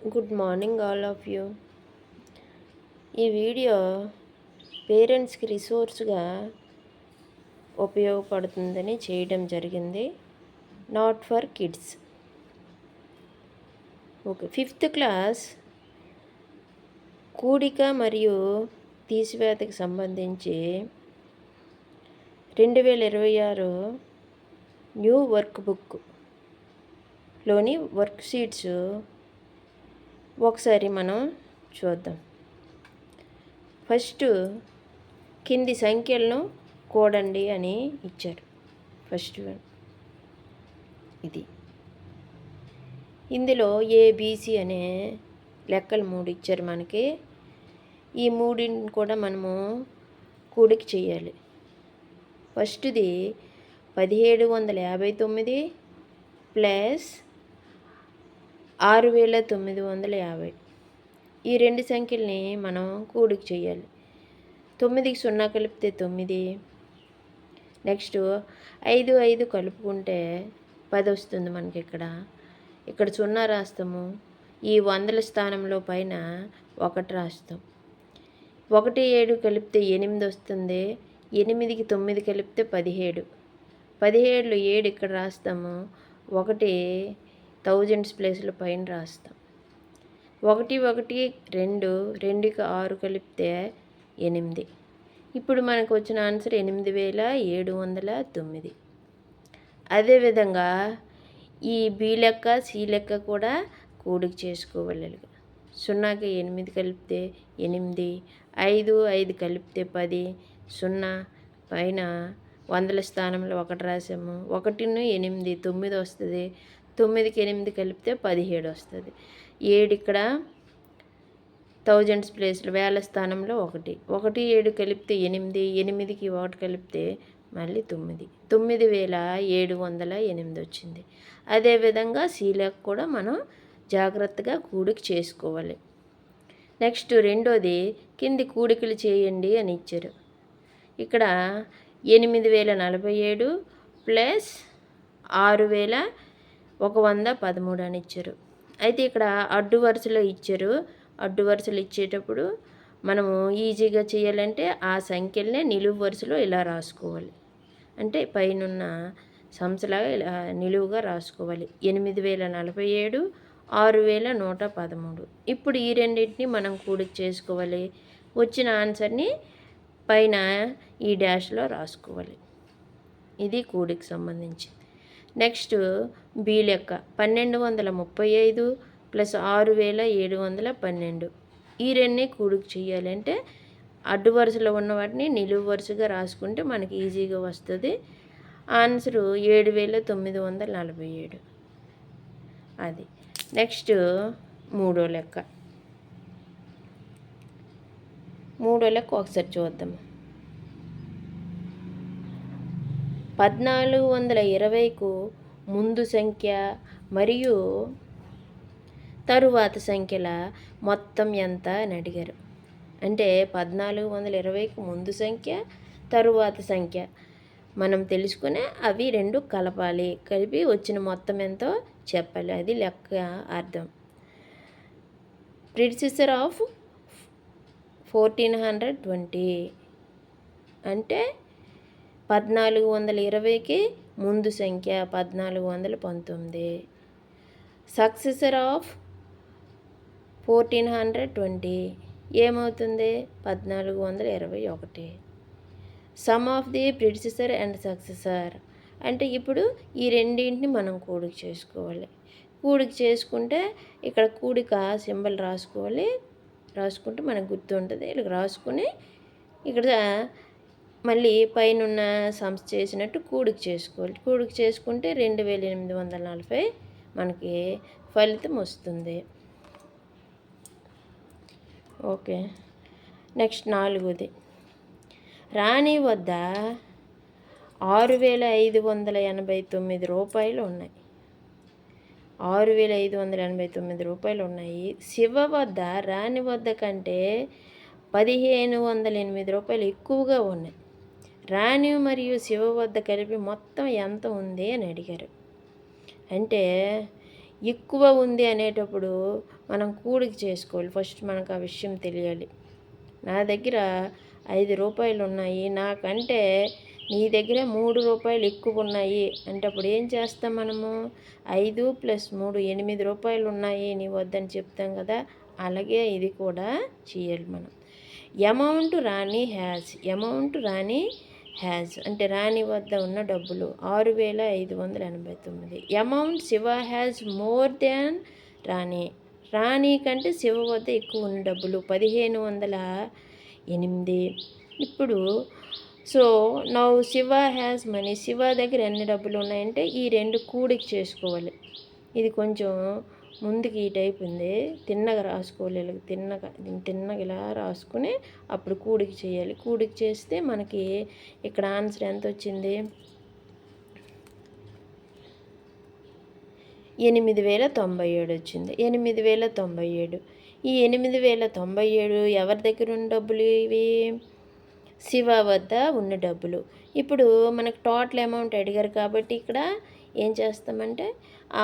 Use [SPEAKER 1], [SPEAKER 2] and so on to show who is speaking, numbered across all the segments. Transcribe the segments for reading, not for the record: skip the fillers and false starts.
[SPEAKER 1] Good morning all of you. ఈ video పేరెంట్స్కి రిసోర్స్గా ఉపయోగపడుతుందని చేయడం జరిగింది. Not for kids. Okay, 5th class కూడిక మరియు తీసివేతకి సంబంధించి 2026 న్యూ వర్క్ బుక్లోని వర్క్ షీట్స్ ఒకసారి మనం చూద్దాం. ఫస్ట్ కింది సంఖ్యలను కూడండి అని ఇచ్చారు. ఫస్ట్ ఇది ఇందులో ఏబిసి అనే లెక్కలు 3 ఇచ్చారు మనకి. ఈ మూడిని కూడా మనము కూడిక చేయాలి. ఫస్ట్ది 1759 ప్లస్ 6950. ఈ రెండు సంఖ్యల్ని మనం కూడిక చేయాలి. 9కి 0 కలిపితే 9. నెక్స్ట్ 5 5 కలుపుకుంటే 10 వస్తుంది మనకి. ఇక్కడ 0 రాస్తాము. ఈ వందల స్థానంలో పైన 1 రాస్తాం. 1 7 కలిపితే 8 వస్తుంది. 8కి 9 కలిపితే 17. 17లో 7 ఇక్కడ రాస్తాము. 1 థౌజండ్స్ ప్లేస్లో పైన రాస్తాం. 1 1 2, 2కి 6 కలిపితే 8. ఇప్పుడు మనకు వచ్చిన ఆన్సర్ 8709. అదేవిధంగా ఈ బి లెక్క సి లెక్క కూడా కూడిక చేసుకోవాలి. 0కి 8 కలిపితే 8, 5 5 కలిపితే 10, 0 పైన వందల స్థానంలో 1 రాసాము. 1 8 9 వస్తుంది. 9కి 8 కలిపితే 17 వస్తుంది. 7 ఇక్కడ థౌజండ్స్ ప్లేస్లో వేల స్థానంలో 1. 1 7 కలిపితే 8, 8కి 1 కలిపితే మళ్ళీ 9. 9708 వచ్చింది. అదేవిధంగా సీలకు కూడా మనం జాగ్రత్తగా కూడిక చేసుకోవాలి. నెక్స్ట్ రెండోది కింది కూడికలు చేయండి అని ఇచ్చారు. ఇక్కడ 8047 ప్లస్ 6113 అని ఇచ్చారు. అయితే ఇక్కడ అడ్డు వరుసలో ఇచ్చారు. అడ్డు వరుసలు ఇచ్చేటప్పుడు మనము ఈజీగా చేయాలంటే ఆ సంఖ్యలనే నిలువు వరుసలో ఇలా రాసుకోవాలి. అంటే పైనున్న సంఖ్యలాగా ఇలా నిలువుగా రాసుకోవాలి. 8047 6113. ఇప్పుడు ఈ రెండింటిని మనం కూడిక చేసుకోవాలి. వచ్చిన ఆన్సర్ని పైన ఈ డాష్లో రాసుకోవాలి. ఇది కూడికి సంబంధించి. నెక్స్ట్ బి లెక్క 1235 ప్లస్ 6712. ఈ రెండుని కూడిక చేయాలంటే అడ్డు వరుసలో ఉన్న వాటిని నిలువు వరుసగా రాసుకుంటే మనకి ఈజీగా వస్తుంది. ఆన్సరు 7947. అది. నెక్స్ట్ మూడో లెక్క ఒకసారి చూద్దాం. 1420కు ముందు సంఖ్య మరియు తరువాత సంఖ్యల మొత్తం ఎంత అని అడిగారు. అంటే 1420కు ముందు సంఖ్య, తరువాత సంఖ్య మనం తెలుసుకునే అవి రెండు కలపాలి. కలిపి వచ్చిన మొత్తం ఎంతో చెప్పాలి. అది లెక్క అర్థం. ప్రిడిసెసర్ ఆఫ్ 1420 అంటే 1420కి ముందు సంఖ్య 1419. సక్సెసర్ ఆఫ్ 1420 ఏమవుతుంది? 1421. Some of the predecessor and successor అంటే ఇప్పుడు ఈ రెండింటిని మనం కూడిక చేసుకోవాలి. కూడిక చేసుకుంటే ఇక్కడ కూడిక సింబల్ రాసుకోవాలి. రాసుకుంటే మనకు గుర్తుంటుంది. ఇలా రాసుకుని ఇక్కడ మళ్ళీ పైన సమ్స్ చేసినట్టు కూడిక చేసుకోవాలి. కూడిక చేసుకుంటే 2840 మనకి ఫలితం వస్తుంది. ఓకే. నెక్స్ట్ 4ది. రాణి వద్ద 6589 రూపాయలు ఉన్నాయి. 6589 రూపాయలు ఉన్నాయి. శివ వద్ద రాణి వద్ద కంటే 1508 రూపాయలు ఎక్కువగా ఉన్నాయి. రాణి మరియు శివ వద్ద కలిపి మొత్తం ఎంత ఉంది అని అడిగారు. అంటే ఎక్కువ ఉంది అనేటప్పుడు మనం కూడిక చేసుకోవాలి. ఫస్ట్ మనకు ఆ విషయం తెలియాలి. నా దగ్గర 5 రూపాయలు ఉన్నాయి, నాకంటే నీ దగ్గర 3 రూపాయలు ఎక్కువ ఉన్నాయి అంటే అప్పుడు ఏం చేస్తాం మనము? 5 + 3 8 రూపాయలు ఉన్నాయి నీ వద్దని చెప్తాం కదా. అలాగే ఇది కూడా చేయాలి మనం. అమౌంట్ రాణి హ్యాజ్ అంటే రాణి వద్ద ఉన్న డబ్బులు 6589. Amount Shiva has more than Rani కంటే శివ వద్ద ఎక్కువ ఉన్న డబ్బులు 1508. ఇప్పుడు so now Shiva has money, Shiva దగ్గర ఎన్ని డబ్బులు ఉన్నాయంటే ఈ రెండు కూడిక చేసుకోవాలి. ఇది కొంచెం ముందుకి ఈ టైప్ ఉంది, తిన్నగా రాసుకోవాలి. తిన్నగా ఇలా రాసుకుని అప్పుడు కూడిక చేయాలి. కూడిక చేస్తే మనకి ఇక్కడ ఆన్సర్ ఎంత వచ్చింది? 8097 వచ్చింది. 8097. ఈ 8097 ఎవరి దగ్గర ఉన్న డబ్బులు ఇవి? శివ వద్ద ఉన్న డబ్బులు. ఇప్పుడు మనకు టోటల్ అమౌంట్ అడిగారు కాబట్టి ఇక్కడ ఏం చేస్తామంటే ఆ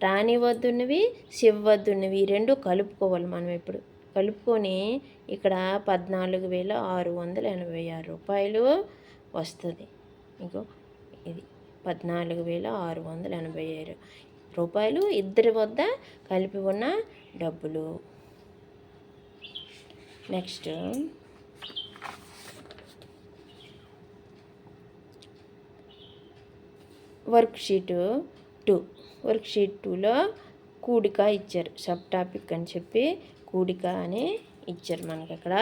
[SPEAKER 1] రాణి వద్ద ఉన్నవి, శివ వద్ద ఉన్నవి ఈ రెండు కలుపుకోవాలి మనం. ఇప్పుడు కలుపుకొని ఇక్కడ 14,686 రూపాయలు వస్తుంది. ఇంకో ఇది 14,686 రూపాయలు ఇద్దరి వద్ద కలిపి ఉన్న డబ్బులు. నెక్స్ట్ వర్క్షీట్ 2లో కూడిక ఇచ్చారు. సబ్ టాపిక్ అని చెప్పి కూడిక అని ఇచ్చారు మనకి అక్కడ.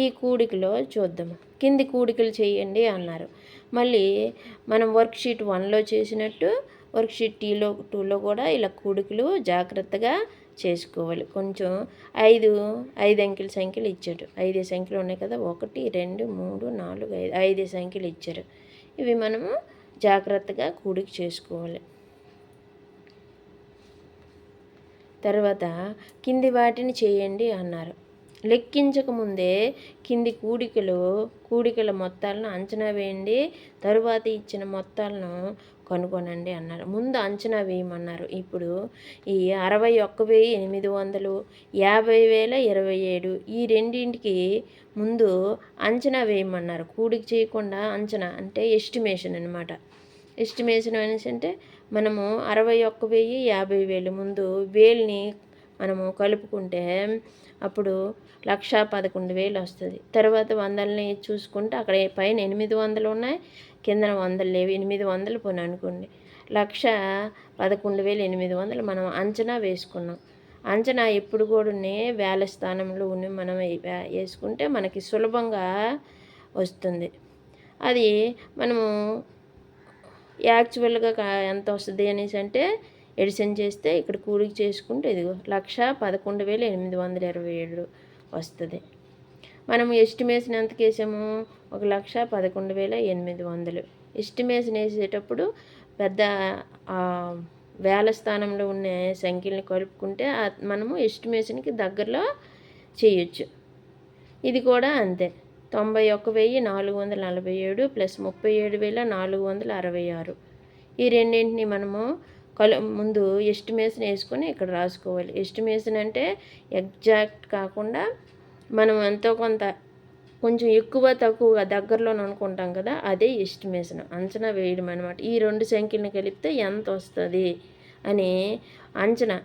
[SPEAKER 1] ఈ కూడికలో చూద్దాం. కింది కూడికలు చేయండి అన్నారు. మళ్ళీ మనం వర్క్షీట్ 1లో చేసినట్టు వర్క్షీట్ 2లో కూడా ఇలా కూడికలు జాగ్రత్తగా చేసుకోవాలి. కొంచెం 5 అంకెల సంఖ్యలు ఇచ్చాడు. 5 సంఖ్యలు ఉన్నాయి కదా, 1 2 3 4 5 సంఖ్యలు ఇచ్చారు. ఇవి మనము జాగ్రత్తగా కూడిక చేసుకోవాలి. తర్వాత కింది వాటిని చేయండి అన్నారు. లెక్కించకముందే కింది కూడికల మొత్తాలను అంచనా వేయండి, తరువాత ఇచ్చిన మొత్తాలను కనుగొనండి అన్నారు. ముందు అంచనా వేయమన్నారు. ఇప్పుడు ఈ 61,800, 50,027 ఈ రెండింటికి ముందు అంచనా వేయమన్నారు. కూడిక చేయకుండా అంచనా అంటే ఎస్టిమేషన్ అనమాట. ఎస్టిమేషన్ అనేసి అంటే మనము 61,000, 50,000 ముందు వేల్ని మనము కలుపుకుంటే అప్పుడు 1,11,000 వస్తుంది. తర్వాత వందలని చూసుకుంటే అక్కడ పైన 800 ఉన్నాయి, కింద 100 లేవు. 800 పోనీ అనుకోండి, 1,11,800 మనం అంచనా వేసుకున్నాం. అంచనా ఎప్పుడు కూడా వేల స్థానంలో ఉండి మనం వేసుకుంటే మనకి సులభంగా వస్తుంది. అది మనము యాక్చువల్గా ఎంత వస్తుంది అనేసి అంటే ఎడిషన్ చేస్తే ఇక్కడ కూడిక చేసుకుంటే ఇదిగో 1,11,827 వస్తుంది. మనం ఎస్టిమేషన్ ఎంతకి వేసాము? 1,11,800. ఎస్టిమేషన్ వేసేటప్పుడు పెద్ద వేల స్థానంలో ఉన్న సంఖ్యల్ని కలుపుకుంటే మనము ఎస్టిమేషన్కి దగ్గరలో చేయొచ్చు. ఇది కూడా అంతే. 91,447 + 37,466 ఈ రెండింటిని మనము ముందు ఎస్టిమేషన్ వేసుకొని ఇక్కడ రాసుకోవాలి. ఎస్టిమేషన్ అంటే ఎగ్జాక్ట్ కాకుండా మనం ఎంతో కొంత కొంచెం ఎక్కువ తక్కువ దగ్గరలో అనుకుంటాం కదా, అదే ఎస్టిమేషన్, అంచనా వేయడం అనమాట. ఈ రెండు సంఖ్యలను కలిపితే ఎంత వస్తుంది అని అంచనా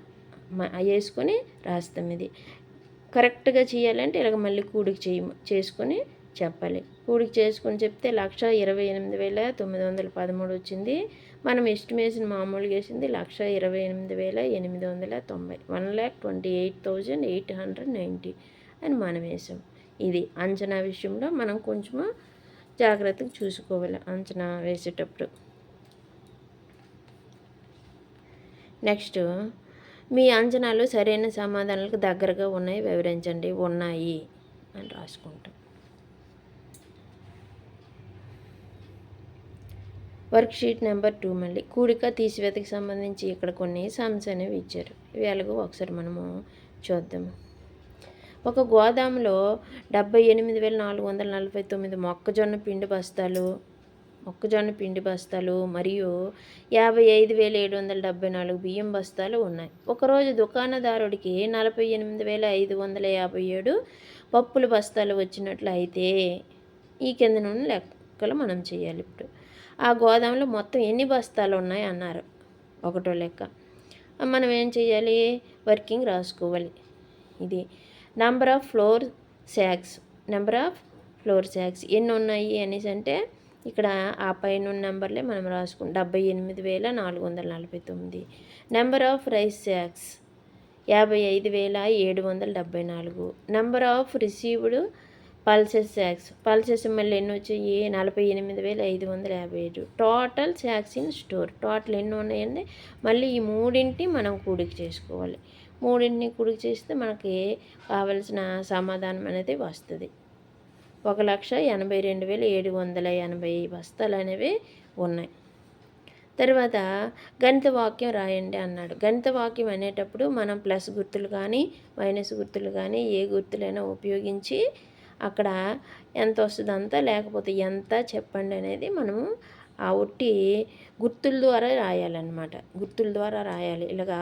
[SPEAKER 1] వేసుకొని రాస్తాం. ఇది కరెక్ట్గా చేయాలంటే ఇలాగ మళ్ళీ కూడిక చేసుకొని చెప్పాలి. కూడిక చేసుకొని చెప్తే 1,28,913 వచ్చింది. మనం ఎస్టిమేషన్ మామూలుగా వేసింది 1,28,890, 1,28,890 అని మనం వేసాం. ఇది అంచనా విషయంలో మనం కొంచెము జాగ్రత్తగా చూసుకోవాలి అంచనా వేసేటప్పుడు. నెక్స్ట్, మీ అంచనాలు సరైన సమాధానాలకు దగ్గరగా ఉన్నాయి వివరించండి. ఉన్నాయి అని రాసుకుంటాం. వర్క్షీట్ నెంబర్ 2 మళ్ళీ కూడిక తీసివేతకి సంబంధించి ఇక్కడ కొన్ని సమ్స్ అనేవి ఇచ్చారు. ఇవి ఎలాగో ఒకసారి మనము చూద్దాము. ఒక గోదాములో 78,449 మొక్కజొన్న పిండి బస్తాలు మొక్కజొన్న పిండి బస్తాలు మరియు 55,774 బియ్యం బస్తాలు ఉన్నాయి. ఒకరోజు దుకాణదారుడికి 48,557 పప్పుల బస్తాలు వచ్చినట్లు అయితే ఈ కింద నుండి లెక్కలు మనం చేయాలి. ఇప్పుడు ఆ గోదాంలో మొత్తం ఎన్ని బస్తాలు ఉన్నాయి అన్నారు. ఒకటో లెక్క. మనం ఏం చేయాలి? వర్కింగ్ రాసుకోవాలి. ఇది నెంబర్ ఆఫ్ ఫ్లోర్ శాక్స్ ఎన్ని ఉన్నాయి అనేసి అంటే ఇక్కడ ఆ పైన నెంబర్లే మనం రాసుకుంటాం. 78,449. Number of rice sacks 55,774. Number of received pulses మళ్ళీ ఎన్ని వచ్చాయి? 48,557. Total sacks in store total ఎన్ని ఉన్నాయండి? మళ్ళీ ఈ మూడింటిని మనం కూడిక చేసుకోవాలి. మూడింటిని కూడిక చేస్తే మనకి కావలసిన సమాధానం అనేది వస్తుంది. 1,82,780 బస్తాలు అనేవి ఉన్నాయి. తర్వాత గణిత వాక్యం రాయండి అన్నాడు. గణిత వాక్యం అనేటప్పుడు మనం ప్లస్ గుర్తులు కానీ మైనస్ గుర్తులు కానీ ఏ గుర్తులైనా ఉపయోగించి అక్కడ ఎంత వస్తుందంతా లేకపోతే ఎంత చెప్పండి అనేది మనము ఆ ఒట్టి గుర్తుల ద్వారా రాయాలన్నమాట. గుర్తుల ద్వారా రాయాలి. ఇలాగా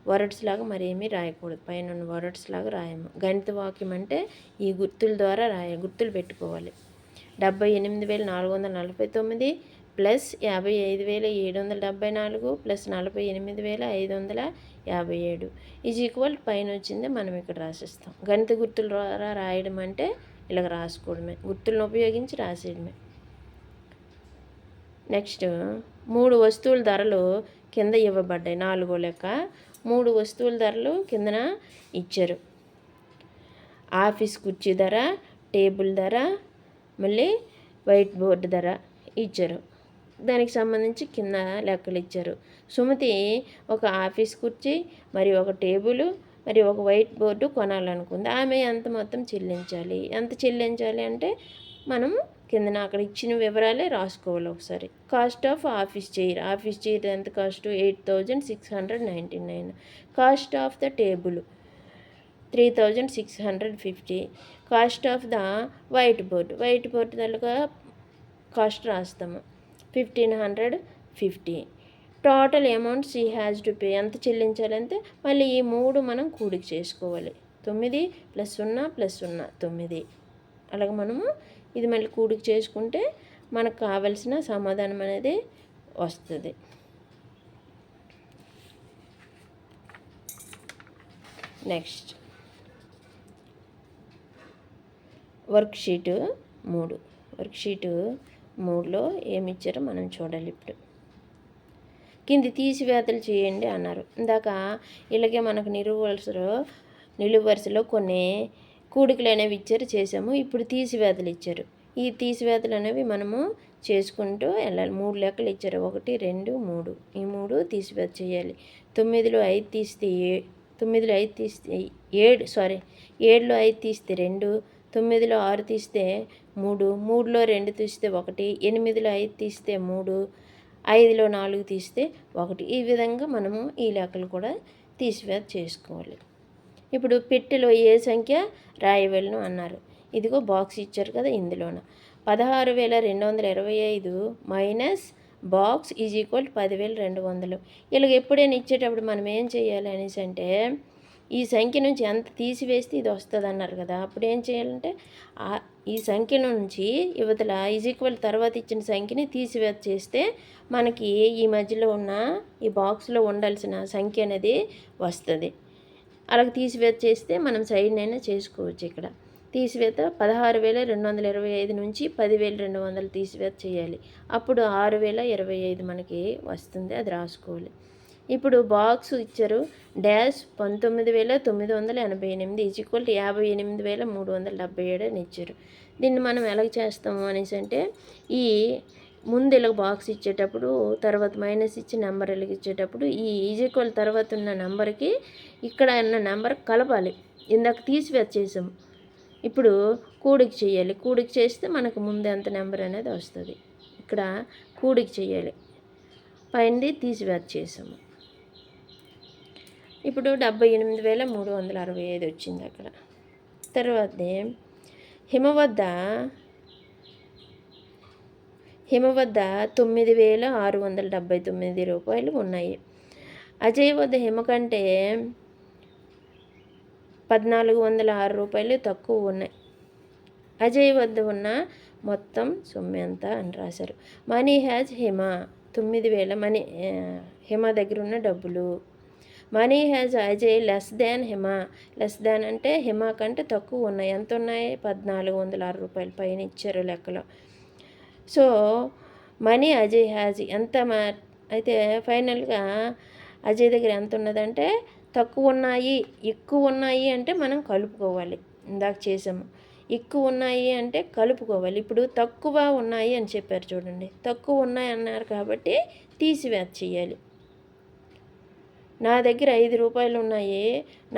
[SPEAKER 1] వర్డ్స్ లాగా మరేమీ రాయకూడదు. పైన వర్డ్స్ లాగా రాయము. గణిత వాక్యం అంటే ఈ గుర్తుల ద్వారా గుర్తులు పెట్టుకోవాలి. 78,449 ప్లస్ 55,774 ప్లస్ 48,557 ఈజ్ ఈక్వల్ పైన వచ్చింది మనం ఇక్కడ రాసిస్తాం. గణిత గుర్తుల ద్వారా రాయడం అంటే ఇలాగ రాసుకోవడమే, గుర్తులను ఉపయోగించి రాసేయడమే. నెక్స్ట్ 3 వస్తువుల ధరలు కింద ఇవ్వబడ్డాయి. 4వ లెక్క. 3 వస్తువుల ధరలు కిందన ఇచ్చారు. ఆఫీస్ కుర్చీ ధర, టేబుల్ ధర, మళ్ళీ వైట్ బోర్డు ధర ఇచ్చారు. దానికి సంబంధించి కింద లెక్కలు ఇచ్చారు. సుమతి ఒక ఆఫీస్ కుర్చీ మరియు ఒక టేబుల్ మరియు ఒక వైట్ బోర్డు కొనాలనుకుంది. ఆమె ఎంత మొత్తం చెల్లించాలి? ఎంత చెల్లించాలి అంటే మనం కిందన అక్కడ ఇచ్చిన వివరాలే రాసుకోవాలి ఒకసారి. కాస్ట్ ఆఫ్ ఆఫీస్ చైర్ ఎంత cost? 8,699. Cost of the table 3,650. Cost of the white board తలుగా కాస్ట్ రాస్తాము 1,550. Total amount she has to pay ఎంత చెల్లించాలంటే మళ్ళీ ఈ 3 మనం కూడిక చేసుకోవాలి. 9 + 0 + 0 9. అలాగే మనము ఇది మళ్ళీ కూడిక చేసుకుంటే మనకు కావలసిన సమాధానం అనేది వస్తుంది. నెక్స్ట్ వర్క్షీటు 3లో ఏమి ఇచ్చారో మనం చూడాలి. ఇప్పుడు కింది తీసివేతలు చేయండి అన్నారు. ఇందాక ఇలాగే మనకు నిలువు వరుసలో కొన్ని కూడికలు అనేవి ఇచ్చారు, చేసాము. ఇప్పుడు తీసివేతలు ఇచ్చారు. ఈ తీసివేతలు అనేవి మనము చేసుకుంటూ వెళ్ళాలి. 3 లెక్కలు ఇచ్చారు. 1, 2, 3. ఈ 3 తీసివేత చేయాలి. 9లో 5 తీస్తే 7, 7లో 5 తీస్తే 2, 9లో 6 తీస్తే 3, 3లో 2 తీస్తే 1, 8లో 5 తీస్తే 3, 5లో 4 తీస్తే 1. ఈ విధంగా మనము ఈ లెక్కలు కూడా తీసివేత చేసుకోవాలి. ఇప్పుడు పెట్టెలో ఏ సంఖ్య రాయవలను అన్నారు. ఇదిగో బాక్స్ ఇచ్చారు కదా, ఇందులోన 16,225 మైనస్ బాక్స్ ఈజ్ ఈక్వల్ 10,200. ఇలాగ ఎప్పుడైనా ఇచ్చేటప్పుడు మనం ఏం చేయాలి అనేసి అంటే ఈ సంఖ్య నుంచి ఎంత తీసివేస్తే ఇది వస్తుంది అన్నారు కదా. అప్పుడు ఏం చేయాలంటే ఈ సంఖ్య నుంచి యువతల ఈజ్ ఈక్వల్ తర్వాత ఇచ్చిన సంఖ్యని తీసివేత చేస్తే మనకి ఈ మధ్యలో ఉన్న ఈ బాక్స్లో ఉండాల్సిన సంఖ్య అనేది వస్తుంది. అలాగ తీసివేత చేస్తే మనం సైడ్నైనా చేసుకోవచ్చు. ఇక్కడ తీసివేత 16,225 నుంచి 10,200 తీసివేత చేయాలి. అప్పుడు 6,025 మనకి వస్తుంది. అది రాసుకోవాలి. ఇప్పుడు బాక్స్ ఇచ్చారు. డాష్ 19,988 ఈజ్ ఈక్వల్ 58,377 అని ఇచ్చారు. దీన్ని మనం ఎలా చేస్తాము అనేసి అంటే ఈ ముందు ఇలా బాక్స్ ఇచ్చేటప్పుడు తర్వాత మైనస్ ఇచ్చి నెంబర్ ఇలాగ ఇచ్చేటప్పుడు ఈ ఈజ్ ఈక్వల్ తర్వాత ఉన్న నెంబర్కి ఇక్కడ ఉన్న నెంబర్ కలపాలి. ఇందాక తీసివేత చేసాము. ఇప్పుడు కూడిక చేయాలి. కూడిక చేస్తే మనకు ముందు ఎంత నెంబర్ అనేది వస్తుంది. ఇక్కడ కూడిక చేయాలి. పైనది తీసివేత చేసాము. ఇప్పుడు 78,365 వచ్చింది అక్కడ. తర్వాత హిమ వద్ద 9,679 రూపాయలు ఉన్నాయి. అజయ్ వద్ద హిమ కంటే 1,406 రూపాయలు తక్కువ ఉన్నాయి. అజయ్ వద్ద ఉన్న మొత్తం సొమ్ము ఎంత అని రాశారు. మనీ హ్యాజ్ హిమ 9,000 మనీ హిమ దగ్గర ఉన్న డబ్బులు. Money has Ajay less than Hima. Less than అంటే హిమ కంటే తక్కువ ఉన్నాయి. ఎంత ఉన్నాయి? 1,406 రూపాయలు పైన ఇచ్చారు లెక్కలో. సో మనీ అజయ్ హ్యాజ్ ఎంత అయితే ఫైనల్గా అజయ్ దగ్గర ఎంత ఉన్నదంటే తక్కువ ఉన్నాయి. ఎక్కువ ఉన్నాయి అంటే మనం కలుపుకోవాలి. ఇందాక చేసాము. ఎక్కువ ఉన్నాయి అంటే కలుపుకోవాలి. ఇప్పుడు తక్కువ ఉన్నాయి అని చెప్పారు చూడండి. తక్కువ ఉన్నాయి అన్నారు కాబట్టి తీసివేత చేయాలి. నా దగ్గర 5 రూపాయలు ఉన్నాయి,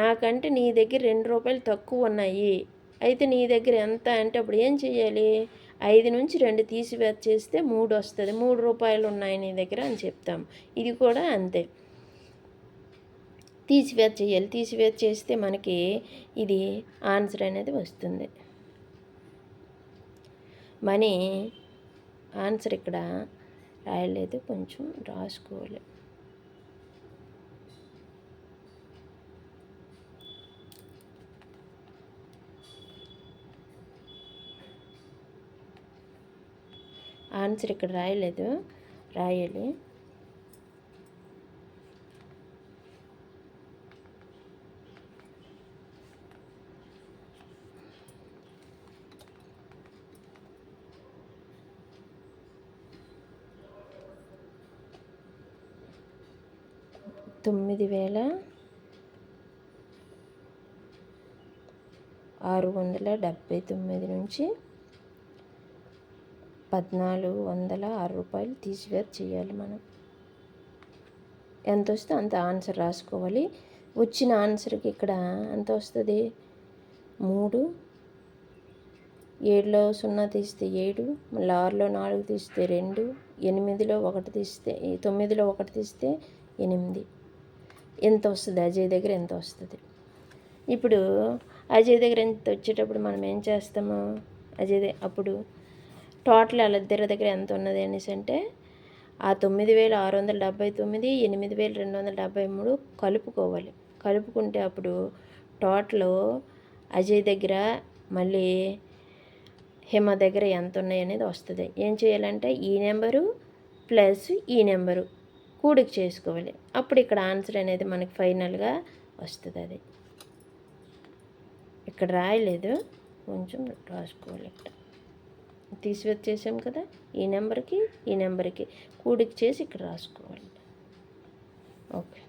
[SPEAKER 1] నాకంటే నీ దగ్గర 2 రూపాయలు తక్కువ ఉన్నాయి. అయితే నీ దగ్గర ఎంత అంటే అప్పుడు ఏం చేయాలి? 5 నుంచి 2 తీసివేత చేస్తే 3 వస్తుంది. 3 రూపాయలు ఉన్నాయి నీ దగ్గర అని చెప్తాం. ఇది కూడా అంతే, తీసివేత చేయాలి. తీసివేత చేస్తే మనకి ఇది ఆన్సర్ అనేది వస్తుంది. మనీ ఆన్సర్ ఇక్కడ రాయలేదు, కొంచెం రాసుకోవాలి. ఆన్సర్ ఇక్కడ రాయలేదు, రాయాలి. $9,679 నుంచి 1,406 రూపాయలు తీసివేత చేయాలి. మనం ఎంత వస్తే అంత ఆన్సర్ రాసుకోవాలి. వచ్చిన ఆన్సర్కి ఇక్కడ ఎంత వస్తుంది? 3, 7లో 0 తీస్తే 7, మళ్ళీ 6లో 4 తీస్తే 2, 8లో 1 తీస్తే 9లో 1 తీస్తే 8. ఎంత వస్తుంది? అజయ్ దగ్గర ఎంత వస్తుంది? ఇప్పుడు అజయ్ దగ్గర ఎంత వచ్చేటప్పుడు మనం ఏం చేస్తాము? అప్పుడు టోటల్ వాళ్ళిద్దరి దగ్గర ఎంత ఉన్నది అనేసి అంటే ఆ 9,679, 8,273 కలుపుకోవాలి. కలుపుకుంటే అప్పుడు టోటల్ అజయ్ దగ్గర మళ్ళీ హిమ దగ్గర ఎంత ఉన్నాయి అనేది వస్తుంది. ఏం చేయాలంటే ఈ నెంబరు ప్లస్ ఈ నెంబరు కూడిక చేసుకోవాలి. అప్పుడు ఇక్కడ ఆన్సర్ అనేది మనకి ఫైనల్గా వస్తుంది. అది ఇక్కడ రాయలేదు, కొంచెం రాసుకోవాలి. ఇక్కడ తీసివేత చేసాం కదా, ఈ నెంబర్కి కూడిక చేసి ఇక్కడ రాసుకోవాలి. ఓకే,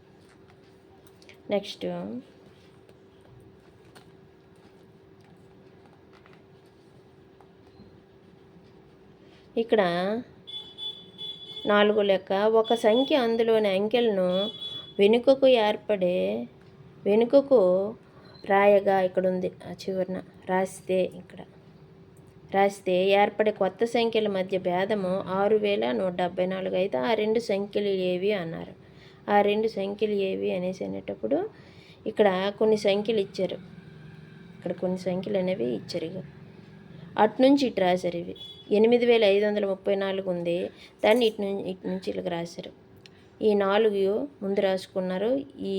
[SPEAKER 1] నెక్స్ట్ ఇక్కడ 4 లెక్క. ఒక సంఖ్య అందులోని అంకెలను వెనుకకు రాయగా ఇక్కడ ఉంది ఆ చివరన రాస్తే ఏర్పడే కొత్త సంఖ్యల మధ్య భేదము 6,174 అయితే ఆ 2 సంఖ్యలు ఏవి అన్నారు. ఆ 2 సంఖ్యలు ఏవి అనేటప్పుడు ఇక్కడ కొన్ని సంఖ్యలు ఇచ్చారు. ఇక్కడ కొన్ని సంఖ్యలు అనేవి ఇచ్చారు. అటు నుంచి ఇటు రాశారు. ఇవి 8,534 ఉంది, దాన్ని ఇటు నుంచి ఇలాగ రాశారు. ఈ 4 ముందు రాసుకున్నారు, ఈ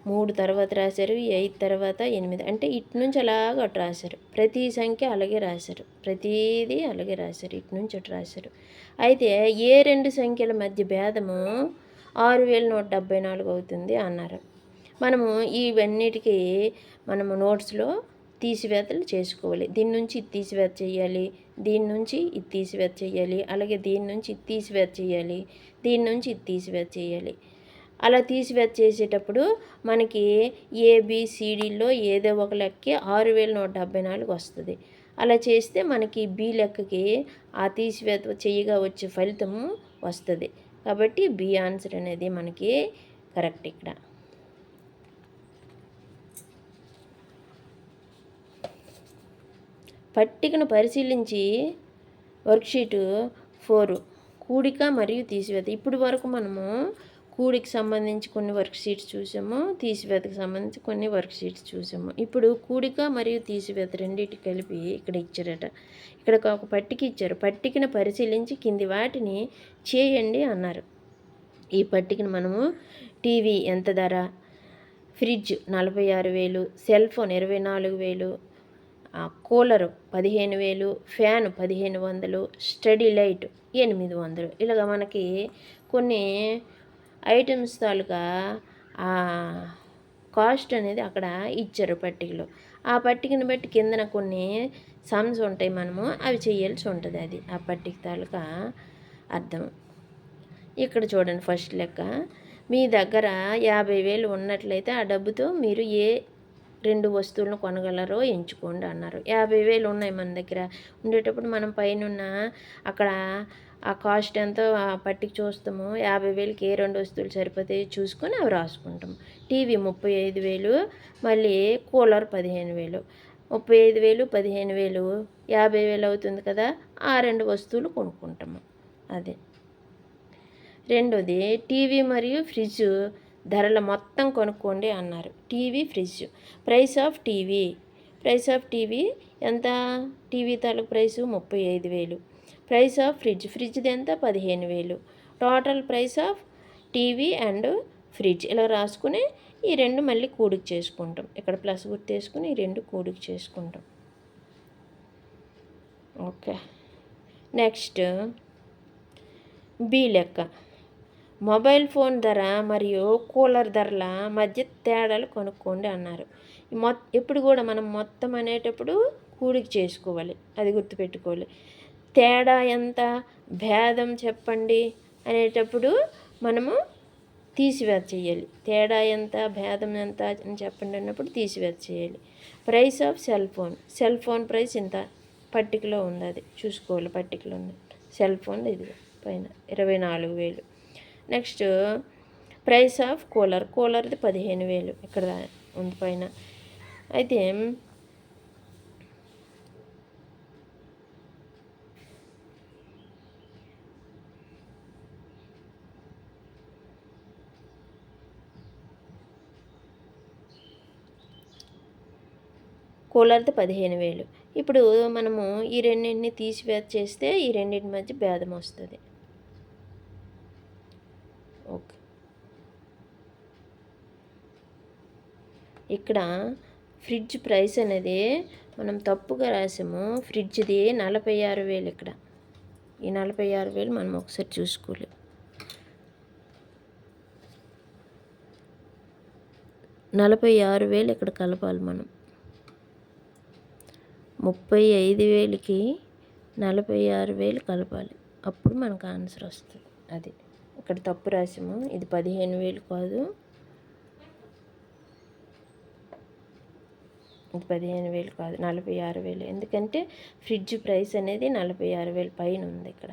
[SPEAKER 1] 3 తర్వాత రాశారు, ఈ 5 తర్వాత 8. అంటే ఇటు నుంచి అలాగ అటు రాశారు. ప్రతి సంఖ్య అలాగే రాశారు, ప్రతిదీ అలాగే రాశారు, ఇటు నుంచి అటు రాశారు. అయితే ఏ 2 సంఖ్యల మధ్య భేదము 6,174 అవుతుంది అన్నారు. మనము ఇవన్నిటికీ మనము నోట్స్లో తీసివేతలు చేసుకోవాలి. దీని నుంచి ఇది తీసివేత చేయాలి, దీని నుంచి ఇది తీసివేత చేయాలి, అలాగే దీని నుంచి ఇది తీసివేత చేయాలి, దీని నుంచి ఇది తీసివేత చేయాలి. అలా తీసివేత చేసేటప్పుడు మనకి ఏబిసిడిలో ఏదో ఒక లెక్కే 6,174 వస్తుంది. అలా చేస్తే మనకి బి లెక్కకి ఆ తీసివేత చేయగా వచ్చే ఫలితము వస్తుంది. కాబట్టి బి ఆన్సర్ అనేది మనకి కరెక్ట్. ఇక్కడ పట్టికను పరిశీలించి వర్క్షీటు 4 కూడిక మరియు తీసివేత. ఇప్పుడు వరకు మనము కూడికి సంబంధించి కొన్ని వర్క్ షీట్స్ చూసాము, తీసివేతకు సంబంధించి కొన్ని వర్క్ షీట్స్ చూసాము. ఇప్పుడు కూడిక మరియు తీసివేత రెండింటి కలిపి ఇక్కడ ఇచ్చారట. ఇక్కడ ఒక పట్టిక ఇచ్చారు. పట్టికను పరిశీలించి కింది వాటిని చేయండి అన్నారు. ఈ పట్టికను మనము టీవీ ఎంత ధర, fridge 46,000, cell phone 24,000, cooler 15,000, fan 1,500, study light 800. ఇలాగ మనకి కొన్ని ఐటమ్స్ తాలూకా కాస్ట్ అనేది అక్కడ ఇచ్చారు పట్టికలో. ఆ పట్టికను బట్టి కిందన కొన్ని సమ్స్ ఉంటాయి, మనము అవి చేయాల్సి ఉంటుంది. అది ఆ పట్టిక తాలూకా అర్థం. ఇక్కడ చూడండి, ఫస్ట్ లెక్క. మీ దగ్గర 50,000 ఉన్నట్లయితే ఆ డబ్బుతో మీరు ఏ 2 వస్తువులను కొనగలరో ఎంచుకోండి అన్నారు. 50,000 ఉన్నాయి మన దగ్గర ఉండేటప్పుడు మనం పైన అక్కడ ఆ కాస్ట్ ఎంతో ఆ పట్టిక చూస్తాము. 50,000కి ఏ 2 వస్తువులు సరిపోతాయి చూసుకొని అవి రాసుకుంటాము. టీవీ 35,000, మళ్ళీ కూలర్ 15,000. 35,000, 15,000, 50,000 అవుతుంది కదా. ఆ 2 వస్తువులు కొనుక్కుంటాము. అదే. రెండోది, టీవీ మరియు ఫ్రిడ్జ్ ధరల మొత్తం కొనుక్కోండి అన్నారు. TV, fridge. Price of TV ఎంత? టీవీ తాలూకు ప్రైసు 35,000. ప్రైస్ ఆఫ్ ఫ్రిడ్జ్ది ఎంత? 15,000. Total price of TV and fridge ఇలా రాసుకుని ఈ 2 మళ్ళీ కూడిక చేసుకుంటాం. ఇక్కడ ప్లస్ గుర్తు వేసుకుని ఈ 2 కూడిక చేసుకుంటాం. ఓకే. నెక్స్ట్ బి లెక్క. మొబైల్ ఫోన్ ధర మరియు కూలర్ ధరల మధ్య తేడాలు కనుక్కోండి అన్నారు. ఎప్పుడు కూడా మనం మొత్తం అనేటప్పుడు కూడిక చేసుకోవాలి, అది గుర్తుపెట్టుకోవాలి. తేడా ఎంత, భేదం చెప్పండి అనేటప్పుడు మనము తీసివేత చేయాలి. తేడా ఎంత, భేదం ఎంత అని చెప్పండి అన్నప్పుడు తీసివేత చేయాలి. Price of cell phone price ఇంత పట్టికలో ఉంది, అది చూసుకోవాలి. పట్టికలో ఉంది సెల్ ఫోన్, ఇది పైన 24,000. నెక్స్ట్ ప్రైస్ ఆఫ్ కూలర్ది 15,000 ఇక్కడ ఉంది పైన. అయితే కూలర్ది 15,000. ఇప్పుడు మనము ఈ రెండింటిని తీసివేత చేస్తే ఈ రెండింటి మధ్య భేదం వస్తుంది. ఓకే. ఇక్కడ ఫ్రిడ్జ్ ప్రైస్ అనేది మనం తప్పుగా రాసాము. ఫ్రిడ్జ్ది 46,000. ఇక్కడ ఈ 46,000 మనం ఒకసారి చూసుకోలేదు. 46,000 ఇక్కడ కలపాలి మనం. 35,000కి 46,000 కలపాలి, అప్పుడు మనకు ఆన్సర్ వస్తుంది. అది ఇక్కడ తప్పు రాసాము. ఇది 15,000 కాదు, ఇది 15,000 కాదు, 46,000. ఎందుకంటే ఫ్రిడ్జ్ ప్రైస్ అనేది 46,000 పైన ఉంది. ఇక్కడ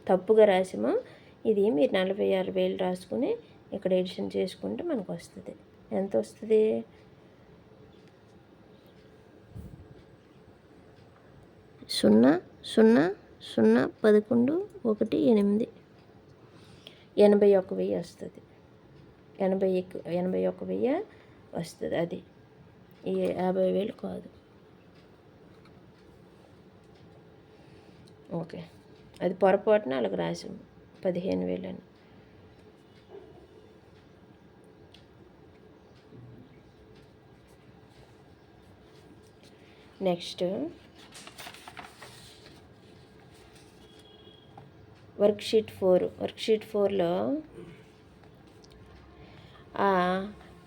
[SPEAKER 1] తప్పుగా రాసాము. ఇది మీరు 46,000 రాసుకుని ఇక్కడ ఎడిషన్ చేసుకుంటే మనకు వస్తుంది. ఎంత వస్తుంది? 0,0,0,11,8 81,000 వస్తుంది. 81,000 వస్తుంది. అది ఈ 50,000 కాదు. ఓకే. అది పొరపాటున అలాగ రాసాము 15,000 అని. నెక్స్ట్ వర్క్షీట్ 4లో